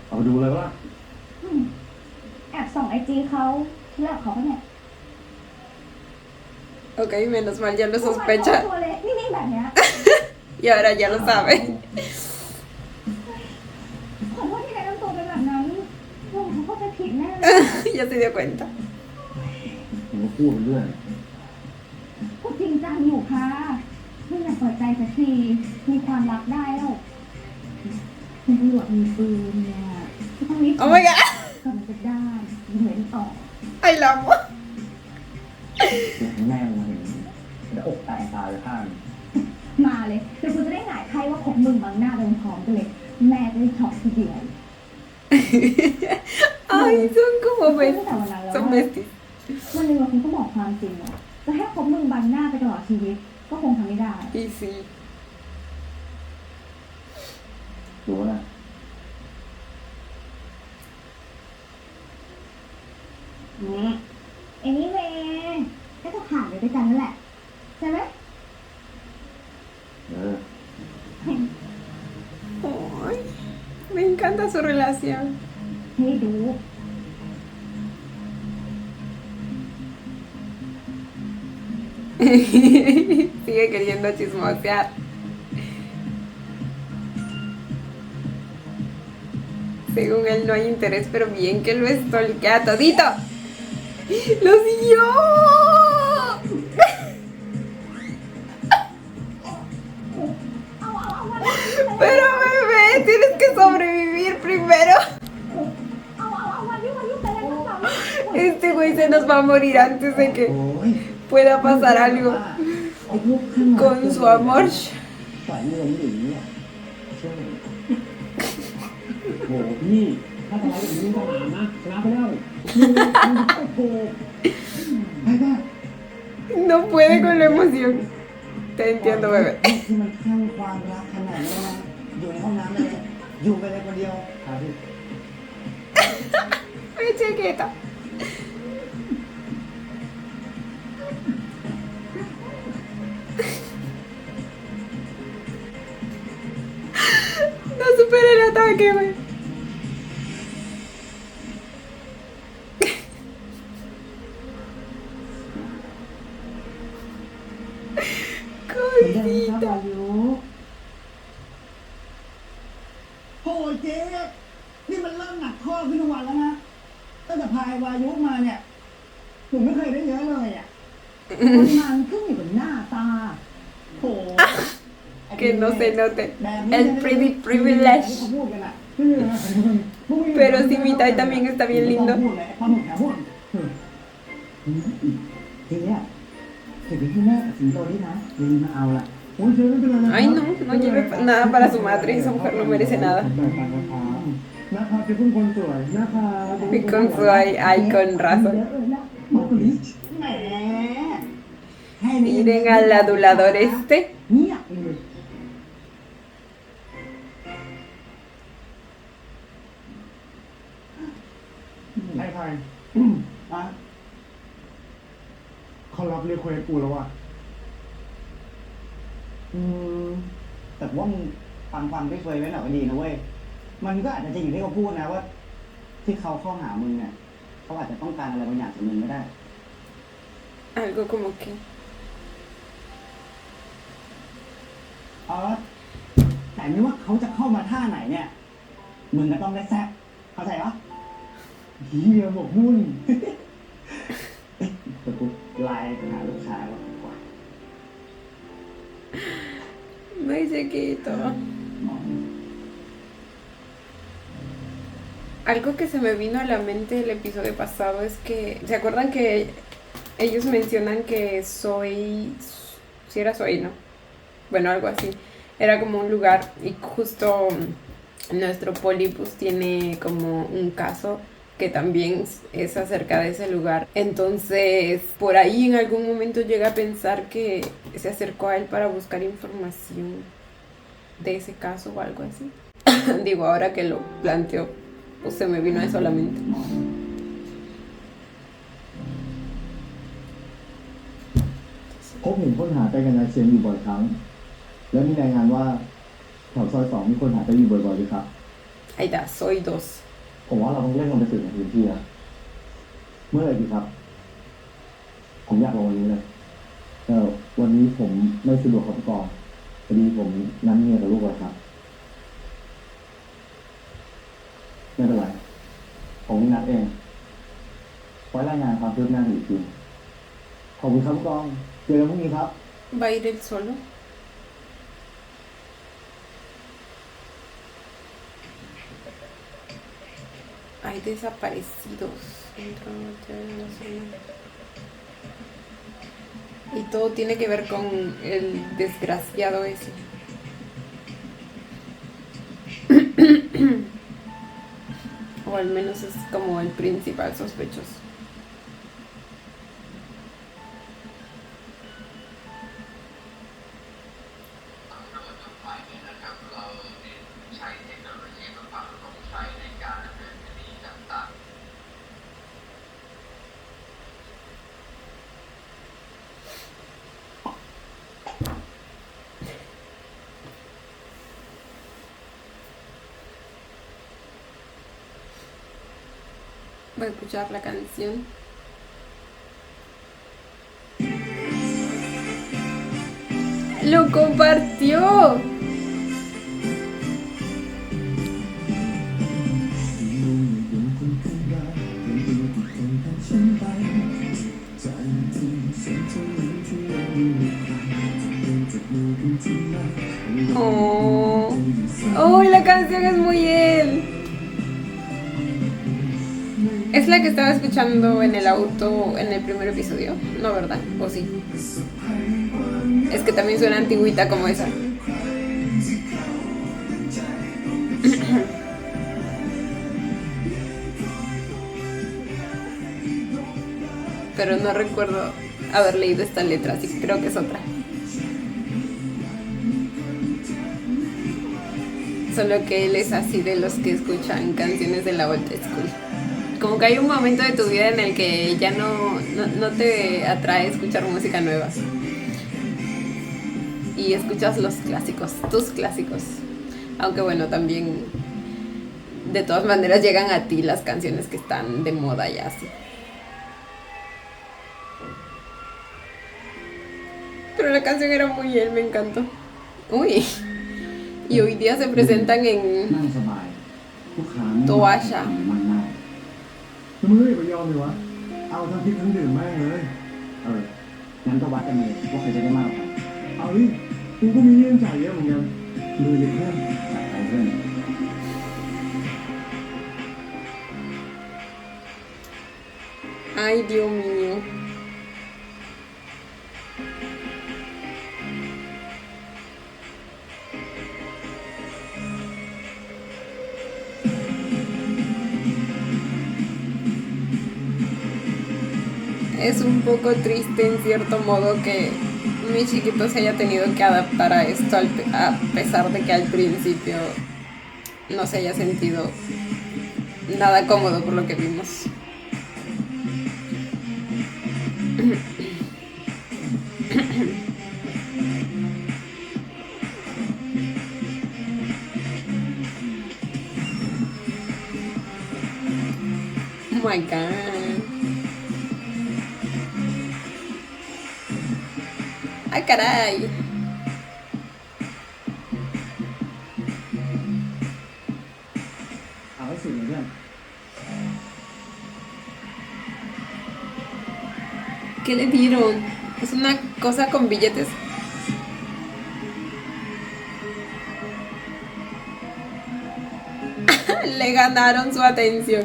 เอาดูเลยว่า แอบส่องไอจีเขาเลิกเขาปะเนี่ย Ok, menos mal, ya lo ตัว sospecha. เล็กนิ่งๆแบบเนี้ย Y ahora ya lo sabe. ขอโทษที่แนะนำตัวเป็นแบบนั้นวงเขาเข้าใจผิดแน่เลย Ya se dio cuenta. ผมก็พูดไปเรื่อย พูดจริงจังอยู่ค่ะไม่อยากเปิดใจสักที มีความรักได้แล้วเป็นตำรวจมีปืนเนี่ยต้องรีบ Oh my god. ก่อนมันจะได้เหมือนต่อ I love. แม่มาเห็นจะอกแตกตายไปข้าง มาเลยเดี๋ยวคุณจะได้หงายไพ่ว่าคบมึงบังหน้าเดินพร้อมกันเลย แม่จะได้ช็อกทีเดียว Ay, son como ตั้งแต่วันนั้นแล้ว son ว่า besties. วันหนึ่งเราคงต้องบอกความจริงอะจะให้คบมึงบังหน้าไปตลอดชีวิต ก็คงทำไม่ได้ Y sí. รู้นะ เอ็นี่เวก็จะผ่านไปด้วยกันนั่นแหละ ใช่ไหม Ay, me encanta su relación. ให้ดู ผ Sigue queriendo chismosear. Según él no hay interés, pero bien que lo stalkea todito. ¡Lo siguió! Pero bebé, tienes que sobrevivir primero. Este güey se nos va a morir antes de que โอ้ย pueda pasar algo ไอ้พวกข้างหลัง con su amor. ฝ่ายเรือนี่อย่างนี้อ่ะใช่โหพี่ถ้าทำอะไรแบบนี้ก็หนานะชนะไปแล้วโอ้โหไปป่ะ No puede con la emoción. Te entiendo, bebé. ที่มันคลั่งความรักขนาดนี้นะอยู่ในห้องน้ำเลยอยู่ไปเลยคนเดียวครับพี่ Muy chiquito. No supera el ataque, güey. Cosita. โอ้ยเจ๊นี่มันเริ่มหนักข้อขึ้นทุกวันแล้วนะตั้งแต่พายวายุมาเนี่ยผมไม่เคยได้เยอะเลยอ่ะ ปริมาณขึ้นอยู่กับหน้าตา โห Que no se note แบบนี้ el pretty privilege. เขาพูดกันอ่ะ Pero si mi Tai también está bien ไม่ lindo. ต้องพูดเลยพอหนุ่มแถวพูดทีเนี้ยเก็บไว้ที่แม่กับสิงโตนี่นะเดี๋ยวมาเอาละ โอ้ยเจ๊ไม่เป็นไรนะ Ay, no, no lleve nada para su madre. Esa mujer no merece nada. นะครับเจ๊เพิ่งคนสวยนะครับ Y con su ay, con razón. แหมให้นี่ Miren al adulador este. เงียบไปเลย ไอ้ไทย อ่ะ เขารับเรียกเควสกูแล้วอ่ะ อืมแต่ว่ามึงฟังที่เคยไว้หน่อยก็ดีนะเว้ยมันก็อาจจะจริงอย่างที่เขาพูดนะว่า ที่เขาเข้าหามึงเนี่ยเขาอาจจะต้องการอะไรบางอย่างจากมึงก็ได้ Algo como que. แต่ไม่ว่าเขาจะเข้ามาท่าไหนเนี่ย มึงก็ต้องได้แซ่บเข้าใจปะ เฮียหมกมุ่น แต่กูไลน์ไปหาลูกค้าว่าก่อน Muy chiquito. Algo que se me vino a la mente del episodio pasado es que, ¿se acuerdan que ellos mencionan que Soy, si era Soy, ¿no? Bueno, algo así. Era como un lugar y justo nuestro Polybus tiene como un caso que también es acerca de ese lugar. Entonces, por ahí en algún momento llega a pensar que se acercó a él para buscar información de ese caso o algo así. Digo, ahora que lo planteo, pues se me vino eso a la mente. พบเห็นคนหาไปกันนาเชียงอยู่บ่อยครั้ง และมีรายงานว่าแถวซอย2มีคนหาไปอยู่บ่อยๆด้วยครับ Ahí está, soy dos. ผมว่าเราต้องเร่งลงไปสืบในพื้นที่นะเมื่อไหร่ดีครับ ผมอยากลงวันนี้เลยวันนี้ผมไม่สะดวกครับก่อนพอดีผมนัดเมียกับลูกไว้ครับไม่เป็นไรผมนัดเองไว้รายงานความคืบหน้าอีกทีขอบคุณครับผู้กองเจอกันพรุ่งนี้ครับ ¿Va a ir él solo? Hay desaparecidos dentro de la zona. Y todo tiene que ver con el desgraciado ese. O al menos es como el principal sospechoso. Voy a escuchar la canción. ¡Lo compartió! Oh, oh, la canción es muy él. Es la que estaba escuchando en el auto en el primer episodio, ¿no, verdad? ¿O sí? Es que también suena antigüita como esa. Pero no recuerdo haber leído esta letra, así que creo que es otra. Solo que él es así de los que escuchan canciones de la old school. Como que hay un momento de tu vida en el que ya no te atrae escuchar música nueva. Y escuchas los clásicos, tus clásicos. Aunque bueno, también de todas maneras llegan a ti las canciones que están de moda ya así. Pero la canción era muy él, me encantó. Uy. Y hoy día se presentan en นั่งสบายลูกค้าไม่ Toalla. มันมาก มึงไม่ไปยอมเลยวะ เอาทั้งพริกทั้งดื่มแม่งเลย งั้นก็วัดกันเลยว่าใครจะได้มากกว่า เอาดิกูก็มีเรื่องจ่ายเยอะเหมือนกันลุยเลยเพื่อน จัดไปเพื่อน Ay, Dios mío. Es un poco triste en cierto modo que mi chiquito se haya tenido que adaptar a esto a pesar de que al principio no se haya sentido nada cómodo por lo que vimos. Oh my god. ¡Ay, caray!เอาให้สุดเลยเพื่อน ¿Qué le dieron? Es una cosa con billetes. Le ganaron su atención.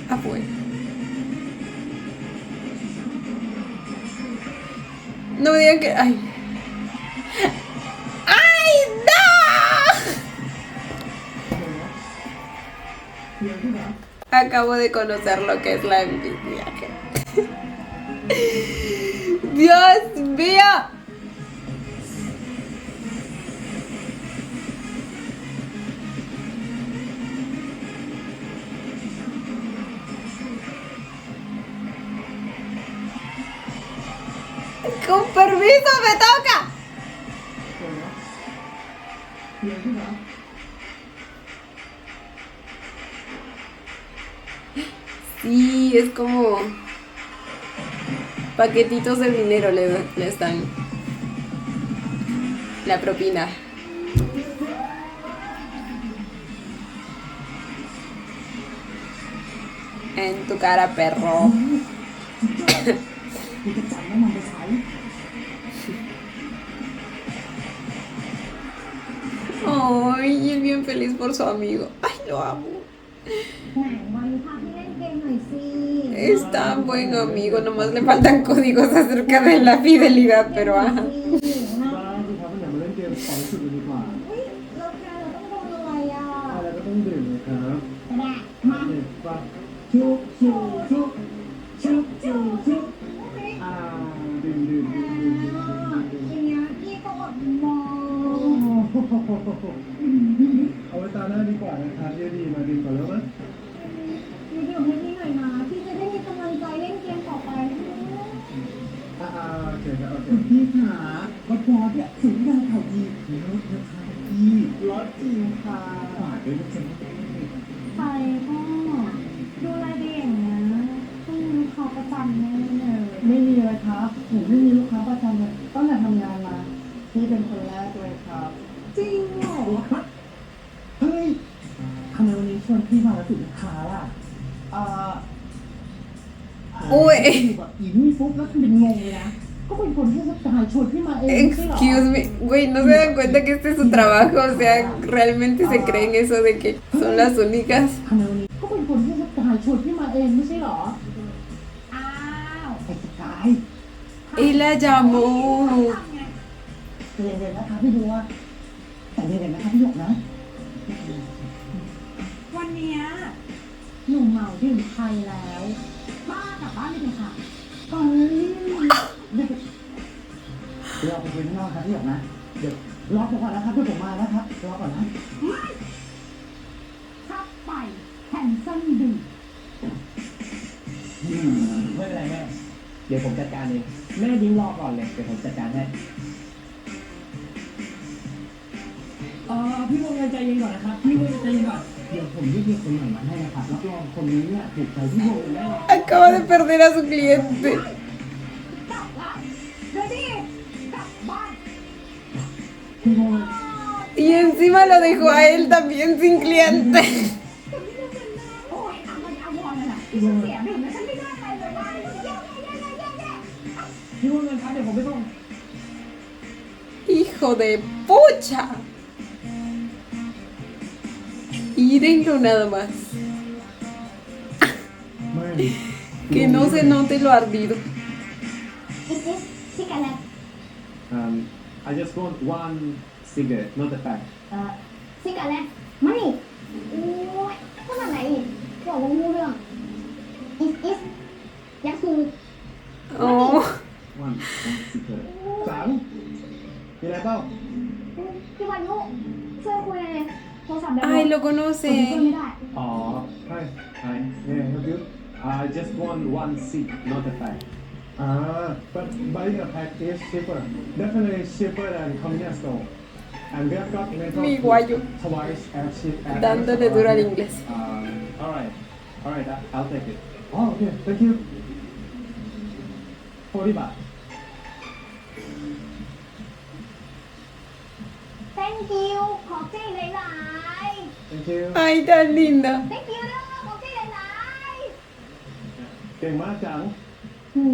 Ah, pues. No me digan que... ¡Ay! ¡Ay, no! Acabo de conocer lo que es la envidia. ¡Dios mío! Con permiso, me toca. Sí, es como paquetitos de dinero le están. La propina. En tu cara, perro. กูจะจำแล้วมันไปใช้ Ay, y él bien feliz por su amigo. Ay, lo amo. ไหนวันพาพี่เล่นเกมหน่อยสิ Es tan buen amigo, nomás le faltan códigos acerca de la fidelidad, pero ajá. นะ บ้านที่ครับเนี่ยมาเล่นเกมของสุดเลยดีกว่า เฮ้ยเราแพ้เราต้องโดนอะไรอ่ะ อะไรก็ต้องดื่มนะครับ กระดาษมา เด็กปะชุบชุบชุบชุบชุบชุบดื่มดื่มดื่มดื่มดื่มดื่ม ทีเนี้ยพี่ก็อดมอง เอาไว้ตาหน้าดีกว่านะครับเยดีมาดื่มก่อนแล้วมั้ย พี่ดื่มให้พี่หน่อยนะพี่จะได้มีกำลังใจเล่นเกมต่อไป โอเคครับโอเค คุณพี่ขาวัดบอสเนี่ยสูงดาวเขาดีลดราคาพี่ลดจริงค่ะฝากด้วยนะจ๊ะ ไปก็ดูแลดีอย่างเงี้ยช่วงนี้ลูกค้าประจำ ครับหนูไม่มีลูกค้าประจำเลยตั้งแต่ทำงานมาพี่เป็นคนแรกเลยครับ จริงเหรอเฮ้ยทำไมวันนี้ชวนพี่มาแล้วถึงลูกค้าล่ะ อ่า Uy, อยู่แบบอีนี่ฟุ๊กแล้วทำเป็นงงเลยนะ ก็เป็นคนที่สกายชวนพี่มาเองไม่ใช่เหรอ excuse me, güey, ¿no se dan cuenta que este es su trabajo? O sea, realmente se creen eso de que son las únicas. ทำไมวันนี้ก็เป็นคนที่สกายชวนพี่มาเองไม่ใช่เหรอ อ้าว ไอ้สกาย Y la llamó. เย็นๆนะคะพี่บัวแต่เย็นๆนะคะพี่หยกนะ วันเนี้ยหนูเหมาดื่มไทยแล้วป้ากลับบ้านได้ไหมคะ เฮ้ยเดี๋ยวเราไปคุยข้างนอกครับพี่หยกนะ เดี๋ยวรอก่อนนะครับเดี๋ยวผมมานะครับรอก่อนนะ ถ้าไปแคนเซิลดื่ม ไม่เป็นไรแม่ เดี๋ยวผมจัดการเอง แม่ดิ้งรอก่อนเลย เดี๋ยวผมจัดการให้พี่วงเงินใจเย็นก่อนนะครับ พี่วงเงินใจเย็นก่อน เดี๋ยวผมเรียกคนใหม่มาให้นะครับรับรองคนนี้เนี่ยถูกใจพี่วงเงินแน่นอน Acaba de perder a su cliente. กลับละเดี๋ยวดิกลับบ้าน พี่วงเงิน Y encima lo dejó a él también sin cliente. โอ้ยทำมันอาวรณ์น่ะที่ฉันเสียดื่มแล้วฉันไม่ได้ไปเลยบ้านแย่ พี่วงเงินครับเดี๋ยวผมไปส่ง Hijo de pucha. Y dentro nada más. ไม่ Que no se note lo ardido. อีกนิดที่กันแล้ว I just want one cigarette not a pack ซิกันแล้วมานี่โอ้ยขนาดไหนอีกบอกว่ารู้เรื่องอิสยักษ์ซู Oh. one cigarette จังมีอะไรเปล่า พี่วายุช่วยคุยเลยโทรศัพท์ได้ Ay, lo คนช่วย conoce. ไม่ได้ อ๋อ hi hi yeah help you I just want one cig not a pack but buying a pack is cheaper definitely cheaper than convenience store and we have got mental Mi guayo. twice as cheap as Dándole duro al inglés. alright I'll take it oh okay thank you 40 baht thank you ขอบใจหลาย thank you Ay, tan linda. thank you เด้อขอบใจหลาย เก่งมากจัง หู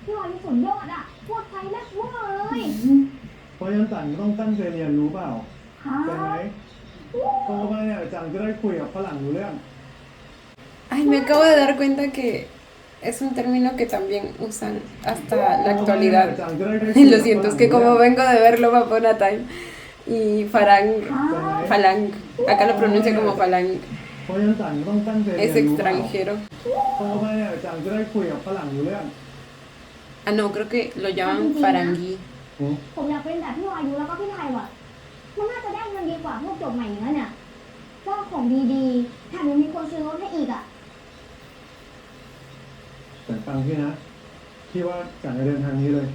พี่วายุสุดยอดอ่ะพูดไทยแม่เวอร์เลย เพราะฉะนั้นจังต้องตั้งใจเรียนรู้เปล่า ค่ะ ใช่ไหมโตมาเนี่ยจังจะได้คุยกับฝรั่งรู้เรื่อง Ay, me acabo de dar cuenta que es un término que también usan hasta la actualidad. Y lo siento, es que como vengo de verlo Love Upon a Time y Falang, acá lo pronuncia como Falang, เพราะฉะนั้นจังต้องตั้งใจเรีย es นรู้เปล่า extranjero. โตมาเนี่ยจังจะได้คุยกับฝรั่งรู้เรื่อง Ah, no, creo que lo llaman Farangui. ผมอยากเป็นแบบพี่วายุแล้วก็พี่ไทยว่ะมันน่าจะได้เงินดีกว่าพวกจบใหม่อย่างนั้นเนี่ยก็ของดีๆแถมยังมีคนซื้อรถให้อีกอ่ะ แต่ฟังพี่นะพี่ว่าจังจะเดินทางนี้เลย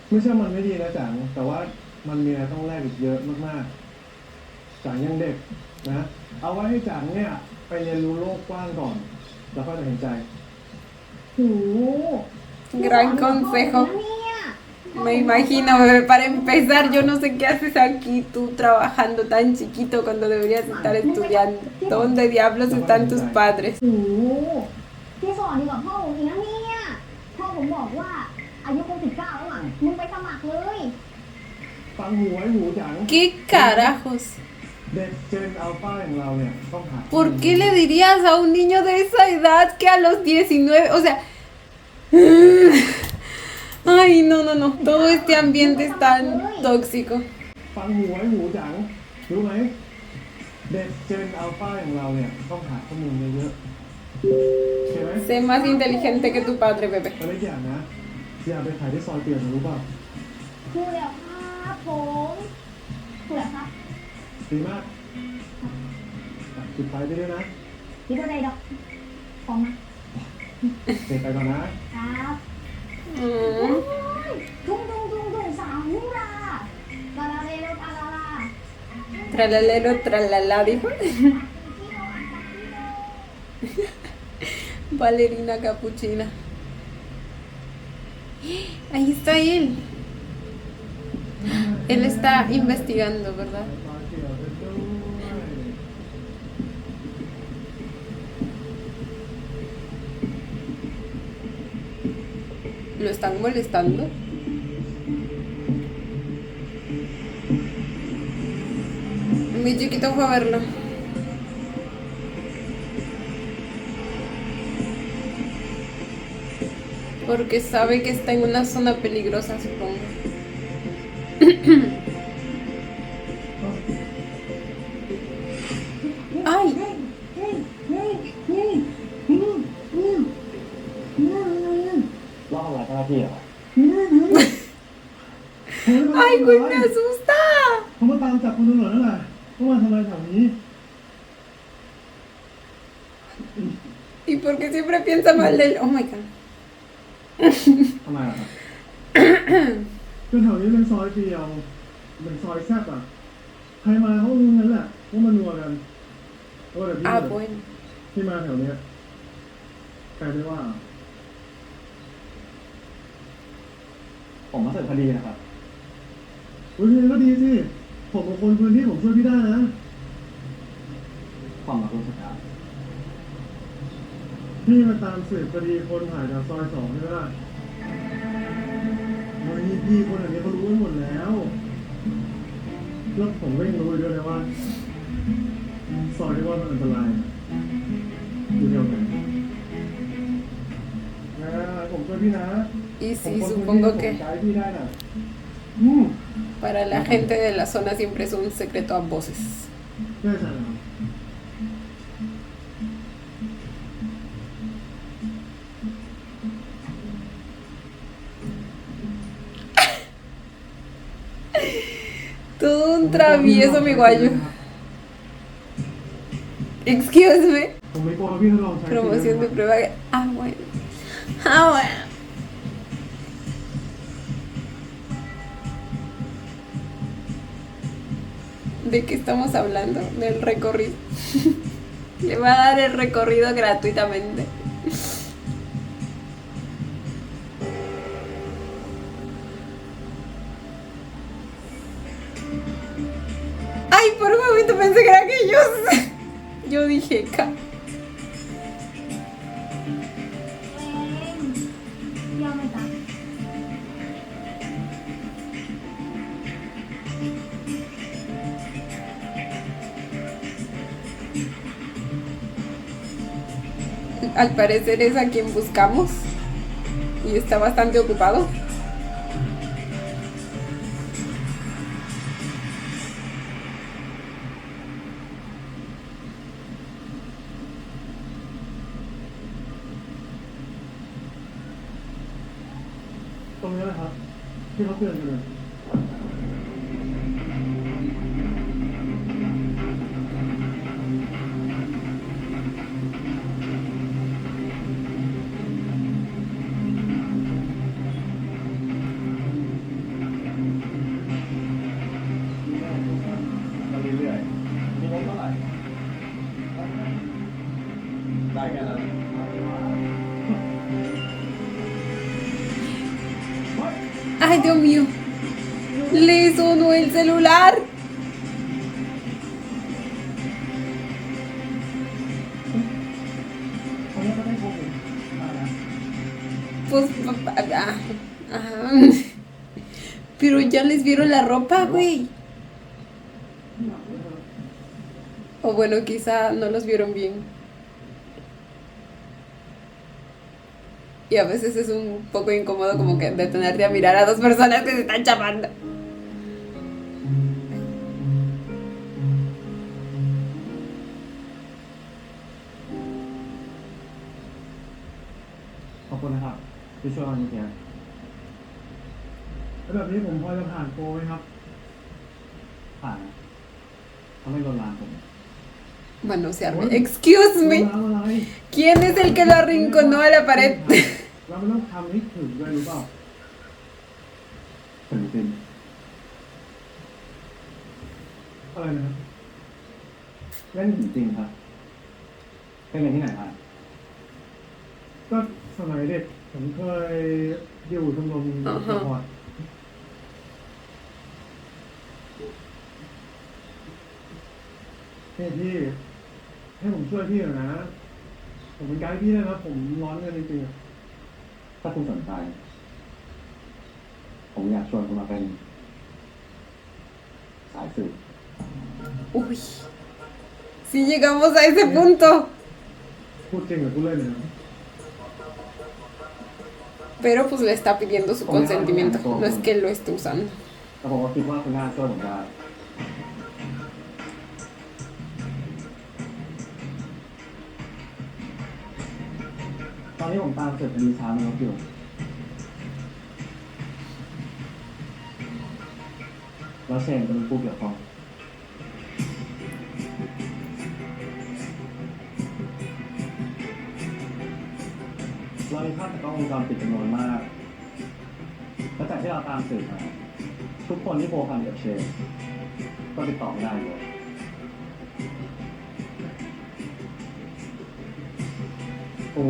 ไม่ใช่มันไม่ดีนะจังแต่ว่ามันมีอะไรต้องแลกอีกเยอะมากๆจังยังเด็กนะเอาไว้ให้จังเนี่ยไปเรียนรู้โลกกว้างก่อน แล้วก็ตัดสินใจ โห Gran consejo. Me imagino, bebé, para empezar, yo no sé qué haces aquí tú trabajando tan chiquito cuando deberías estar estudiando. ¿Dónde diablos están tus padres? โหพี่สอนดีกว่าพ่อผมอีกนะเนี่ยพ่อผมบอกว่าอายุคง19แล้วอ่ะมึงไปสมัครเลย ฟังหูไว้หูจัง ¿Qué carajos? เด็กเจนอัลฟาอย่างเราเนี่ยต้องหา ¿Por qué le dirías a un niño de esa edad que a los 19, o sea... Ay, no, no, no, todo este ambiente es tan tóxico. ฟังหูไว้หูจังรู้ไหมเด็กเจนอัลฟาอย่างเราเนี่ยต้องหาข้อมูลเยอะๆใช่ไหม Sé más inteligente que tu padre, bebé. แล้วอีกอย่างนะอย่าไปขายที่ซอยเปลี่ยนนะรู้เปล่า ครูแล้วครับผมครูแล้วครับ ดีมากจุดไฟไปด้วยนะ พี่ตัวใดดอกพร้อมนะ เสร็จไปก่อนนะ ครับ Mm. ทุ่งสาวนุราลาลาเลโลตาลาลา Tralalero, tralala, dijo. Valerina Capuchina. Ahí está él. Él está investigando, ¿verdad? ซอยเกี่ยวกันด้วย Lo están molestando. Mi chiquito fue a verlo. Porque sabe que está en una zona peligrosa, supongo. ¡Ay! ล่ออะไรเจ้าหน้าที่เหรอ ¡Ay, güey, me asusta! เขามาตามจับคนตำรวจนั่นแหละเขามาทำอะไรแถวนี้ ¿Y por qué siempre piensa mal del... Oh my god. ทำไมล่ะครับ ก็แถวนี้เป็นซอยเดียวเป็นซอยแซ่บอ่ะ ใครมาเขารู้งั้นแหละว่ามันนัวกันโอ้แต่พี่ Ah, bueno. ที่มาแถวเนี้ยใครไม่ว่า ผมมาสืบคดีนะครับ อุ้ยก็ดีสิ ผมเป็นคนพื้นที่ผมช่วยพี่ได้นะ ความรับรู้สึกครับ พี่มาตามสืบคดีคนหายจากซอย2ใช่ไหมล่ะเฮ้ยพี่คนแบบนี้เขารู้กันหมดแล้วแล้วผมก็ยังรู้อีกด้วยนะว่า ซอยที่ว่ามันอันตรายอยู่แถวไหนผมช่วยพี่นะ Y ผม sí, คนพื้นที่ supongo ผม que ไกด์พี่ได้น่ะ para la gente de la zona siempre es un secreto a voces. แน่ใจเหรอ Todo un travieso, mi guayo. Excuse me. ผมไม่กลัวพี่ทดลองใช้ Promoción de prueba. Ah, bueno. Ah, bueno. ¿De qué estamos hablando? Del recorrido. Le va a dar el recorrido gratuitamente. Ay, por un momento pensé que eran ellos. Yo dije, "Ca-". เที่ยวไหมจ๊ะ Al parecer es a quien buscamos y está bastante ocupado. "ตรงนี้แหละครับที่เขาเตือนกันเลย มาเรื่อยๆมีงบเท่าไหร่ ได้แค่นั้น Ay, Dios mío. Le sonó el celular. เขาเรียกว่าได้โควิดอะไรนะ Pues, ajá. Pero ya les vieron la ropa, güey. O bueno, quizá no los vieron bien. Y a veces es un poco incómodo como que detenerte a mirar a dos personas que se están chapando. ขอบคุณนะครับที่ช่วยวันนี้เพียง แล้วแบบนี้ผมพอจะผ่านโปรไหมครับ ผ่านนะเขาไม่ลวนลามผม Manosearme. Excuse เรา me. ทำอะไร ¿Quién es el que lo arrinconó a la pared? เราไม่ต้องทำให้ถึงด้วยรู้เปล่า ถึงจริง อะไรนะครับ เล่นจริงครับเป็นไงที่ไหนครับ ก็ สมัยเด็กผมเคยอยู่ชมรมสปอร์ตพี่ให้ผมช่วยพี่หน่อยนะผมเป็นไกด์พี่ได้นะผมร้อนเงินจริงๆ ถ้าคุณสนใจ ผมอยากชวนคุณมาเป็นสายสืบ Uy, si llegamos a ese punto. พูดจริงหรือพูดเล่นเนี่ย Pero pues le está pidiendo su consentimiento, no es que lo esté usando. แต่ผมก็คิดว่าคุณน่าช่วยผมได้ตอนนี้ผมตามสืบคดีช้างนกอยู่แล้วเชนก็เป็นผู้เกี่ยวข้องเรามีภาพจากกล้องวงจรปิดจำนวนมากและจากที่เราตามสืบมาทุกคนที่โพพันกับเชนก็ติดต่อไม่ได้เลย โอ้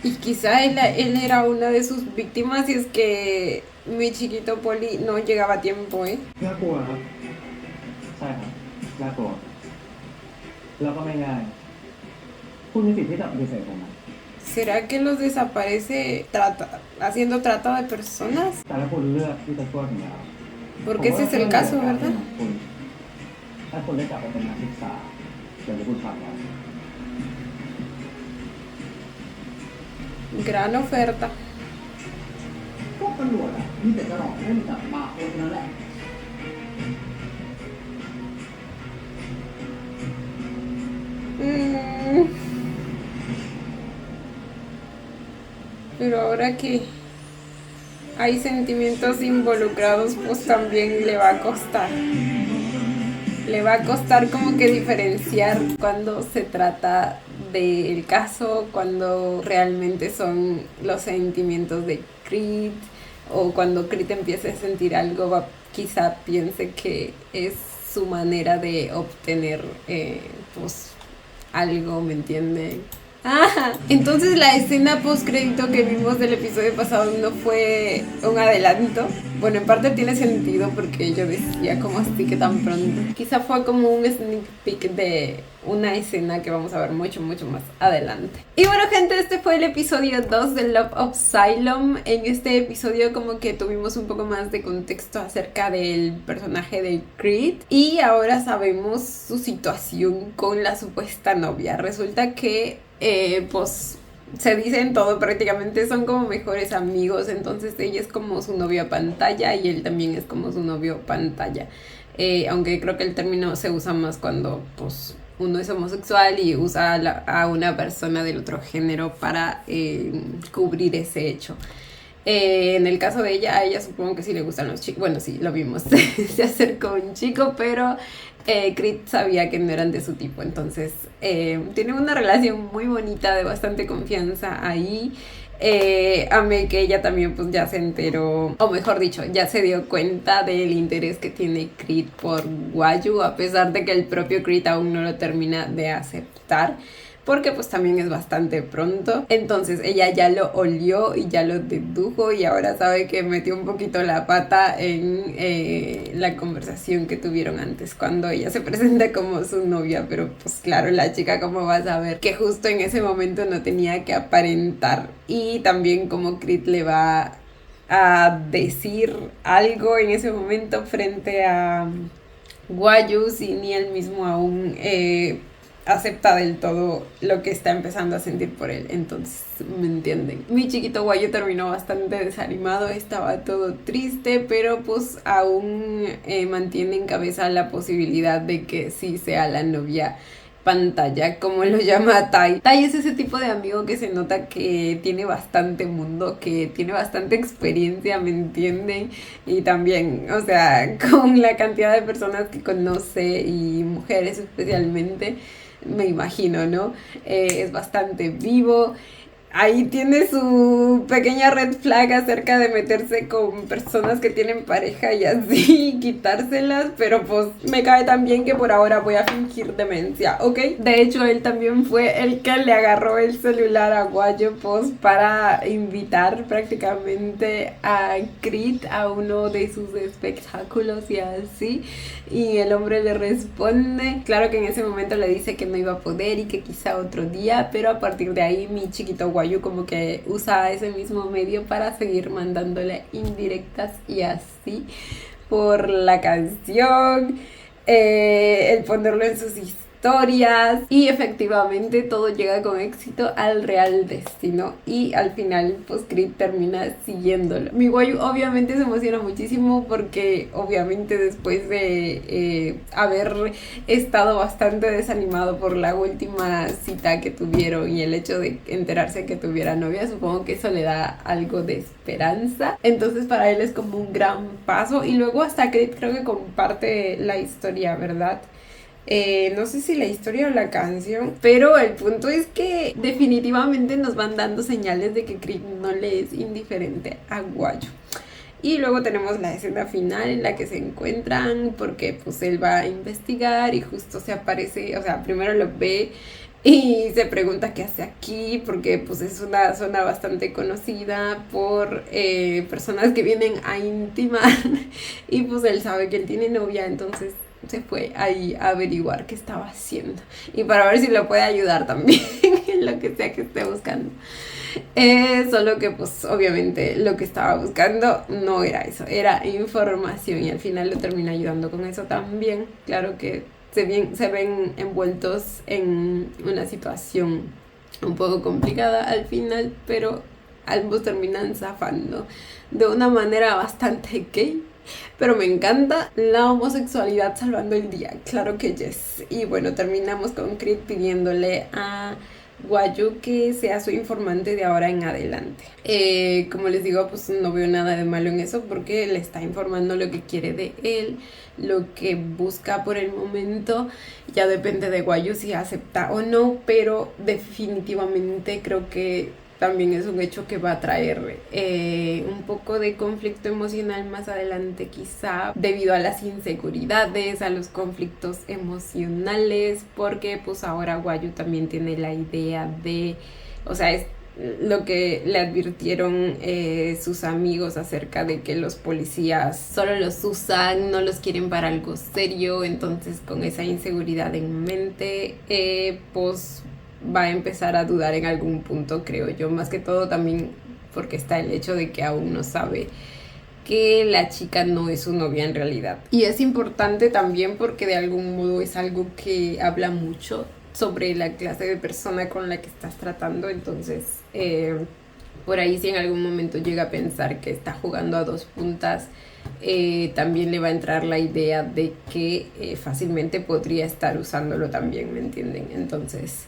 Y quizá él era una de sus víctimas y es que mi chiquito Poli no llegaba a tiempo, ¿eh? น่ากลัวครับ ใช่ครับน่ากลัวแล้วก็ไม่ง่ายคุณมีสิทธิ์ที่จะปฏิเสธผมนะ ¿Será que los desaparece haciendo trata de personas? แต่ถ้าคุณเลือกที่จะช่วยผมแล้ว Porque ese es el caso, ¿verdad? คุณถ้าคุณได้กลับไปเป็นนักศึกษาอย่างที่คุณทำแล้ว Gran oferta. พวกตำรวจอ่ะมีแต่จะหลอกเล่นกับบาร์โค้ดนั่นแหละ Pero ahora que hay sentimientos involucrados, pues también le va a costar. Le va a costar como que diferenciar cuando se trata del caso, cuando realmente son los sentimientos de Creed, o cuando Creed empiece a sentir algo, quizá piense que es su manera de obtener pues algo, ¿me entienden? Ah, entonces la escena post crédito que vimos del episodio pasado no fue un adelanto. Bueno, en parte tiene sentido porque yo decía como así que tan pronto. Quizá fue como un sneak peek de una escena que vamos a ver mucho más adelante. Y bueno, gente, este fue el episodio 2 de Love of Asylum. En este episodio como que tuvimos un poco más de contexto acerca del personaje de Creed. Y ahora sabemos su situación con la supuesta novia. Resulta que pues se dicen todo prácticamente, son como mejores amigos, entonces ella es como su novio pantalla y él también es como su novio pantalla, aunque creo que el término se usa más cuando pues uno es homosexual y usa a una persona del otro género para cubrir ese hecho. En el caso de ella, a ella supongo que sí le gustan los chicos. Bueno, sí, lo vimos. Se acercó un chico, pero Creed sabía que no eran de su tipo. Entonces, tienen una relación muy bonita, de bastante confianza ahí. Amé que ella también pues ya se enteró, o mejor dicho, ya se dio cuenta del interés que tiene Creed por Wayu, a pesar de que el propio Creed aún no lo termina de aceptar, porque pues también es bastante pronto. Entonces ella ya lo olió y ya lo dedujo y ahora sabe que metió un poquito la pata en la conversación que tuvieron antes cuando ella se presenta como su novia, pero pues claro, la chica como va a saber que justo en ese momento no tenía que aparentar. Y también como Creed le va a decir algo en ese momento frente a Wayu, si ni él mismo aún acepta del todo lo que está empezando a sentir por él. Entonces, ¿me entienden? Mi chiquito Wayu terminó bastante desanimado, estaba todo triste, pero pues aún mantiene en cabeza la posibilidad de que sí sea la novia pantalla, como lo llama Tai. Tai es ese tipo de amigo que se nota que tiene bastante mundo, que tiene bastante experiencia, ¿me entienden? Y también, o sea, con la cantidad de personas que conoce y mujeres especialmente, me imagino, ¿no? Es bastante vivo. ahí tiene su pequeña red flag acerca de meterse con personas que tienen pareja y así quitárselas, pero pues me cae tan bien que por ahora voy a fingir demencia, ¿ok? De hecho, él también fue el que le agarró el celular a Guayo pues para invitar prácticamente a Creed a uno de sus espectáculos y así, y el hombre le responde, claro que en ese momento le dice que no iba a poder y que quizá otro día, pero a partir de ahí mi chiquito Guayo como que usa ese mismo medio para seguir mandándole indirectas y así por la canción, el ponerlo en sus historias, y efectivamente todo llega con éxito al real destino y al final pues Creed termina siguiéndolo. Mi Guayu obviamente se emociona muchísimo porque obviamente después de haber estado bastante desanimado por la última cita que tuvieron y el hecho de enterarse que tuviera novia, supongo que eso le da algo de esperanza, entonces para él es como un gran paso. Y luego hasta Creed creo que comparte la historia, ¿verdad? No sé si la historia o la canción, pero el punto es que definitivamente nos van dando señales de que Creed no le es indiferente a Guayo. Y luego tenemos la escena final en la que se encuentran porque pues él va a investigar y justo se aparece, o sea, primero lo ve y se pregunta qué hace aquí, porque pues es una zona bastante conocida por personas que vienen a intimar y pues él sabe que él tiene novia, entonces se fue ahí a averiguar qué estaba haciendo y para ver si lo puede ayudar también en lo que sea que esté buscando. Solo que pues obviamente lo que estaba buscando no era eso, era información, y al final lo termina ayudando con eso también. Claro que se ven envueltos en una situación un poco complicada al final, pero ambos terminan zafando de una manera bastante gay. Pero me encanta la homosexualidad salvando el día, claro que yes. Y bueno, terminamos con Creed pidiéndole a Guayo que sea su informante de ahora en adelante. Como les digo, pues no veo nada de malo en eso porque le está informando lo que quiere de él, lo que busca por el momento. Ya depende de Guayo si acepta o no, pero definitivamente creo que también es un hecho que va a traer un poco de conflicto emocional más adelante, quizá debido a las inseguridades, a los conflictos emocionales, porque pues ahora Guayo también tiene la idea de, o sea, es lo que le advirtieron sus amigos acerca de que los policías solo los usan, no los quieren para algo serio. Entonces con esa inseguridad en mente, pues va a empezar a dudar en algún punto, creo yo, más que todo también porque está el hecho de que aún no sabe que la chica no es su novia en realidad. Y es importante también porque de algún modo es algo que habla mucho sobre la clase de persona con la que estás tratando. Entonces por ahí si en algún momento llega a pensar que está jugando a dos puntas, también le va a entrar la idea de que fácilmente podría estar usándolo también, ¿me entienden? Entonces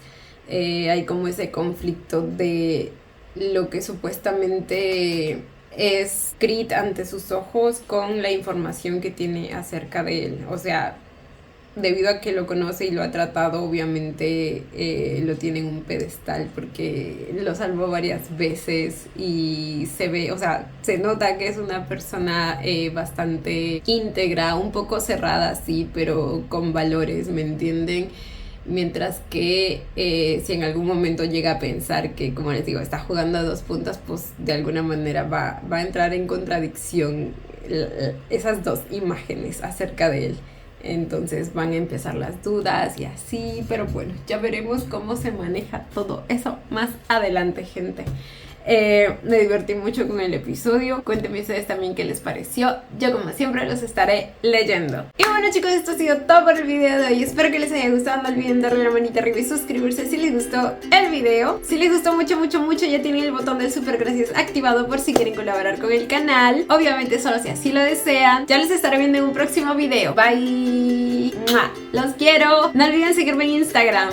hay como ese conflicto de lo que supuestamente es Creed ante sus ojos con la información que tiene acerca de él. O sea, debido a que lo conoce y lo ha tratado, obviamente lo tiene en un pedestal porque lo salvó varias veces y se ve, o sea, se nota que es una persona bastante íntegra, un poco cerrada, sí, pero con valores, ¿me entienden? Mientras que si en algún momento llega a pensar que, como les digo, está jugando a dos puntas, pues de alguna manera va a entrar en contradicción esas dos imágenes acerca de él. Entonces van a empezar las dudas y así, pero bueno, ya veremos cómo se maneja todo eso más adelante, gente. Me divertí mucho con el episodio. Cuéntenme ustedes también qué les pareció. Yo como siempre los estaré leyendo. Y bueno chicos, esto ha sido todo por el video de hoy. Espero que les haya gustado. No olviden darle la manita arriba y suscribirse si les gustó el video. Si les gustó mucho ya tienen el botón del super gracias activado por si quieren colaborar con el canal. Obviamente solo si así lo desean. Ya los estaré viendo en un próximo video. Bye. Los quiero. No olviden seguirme en Instagram.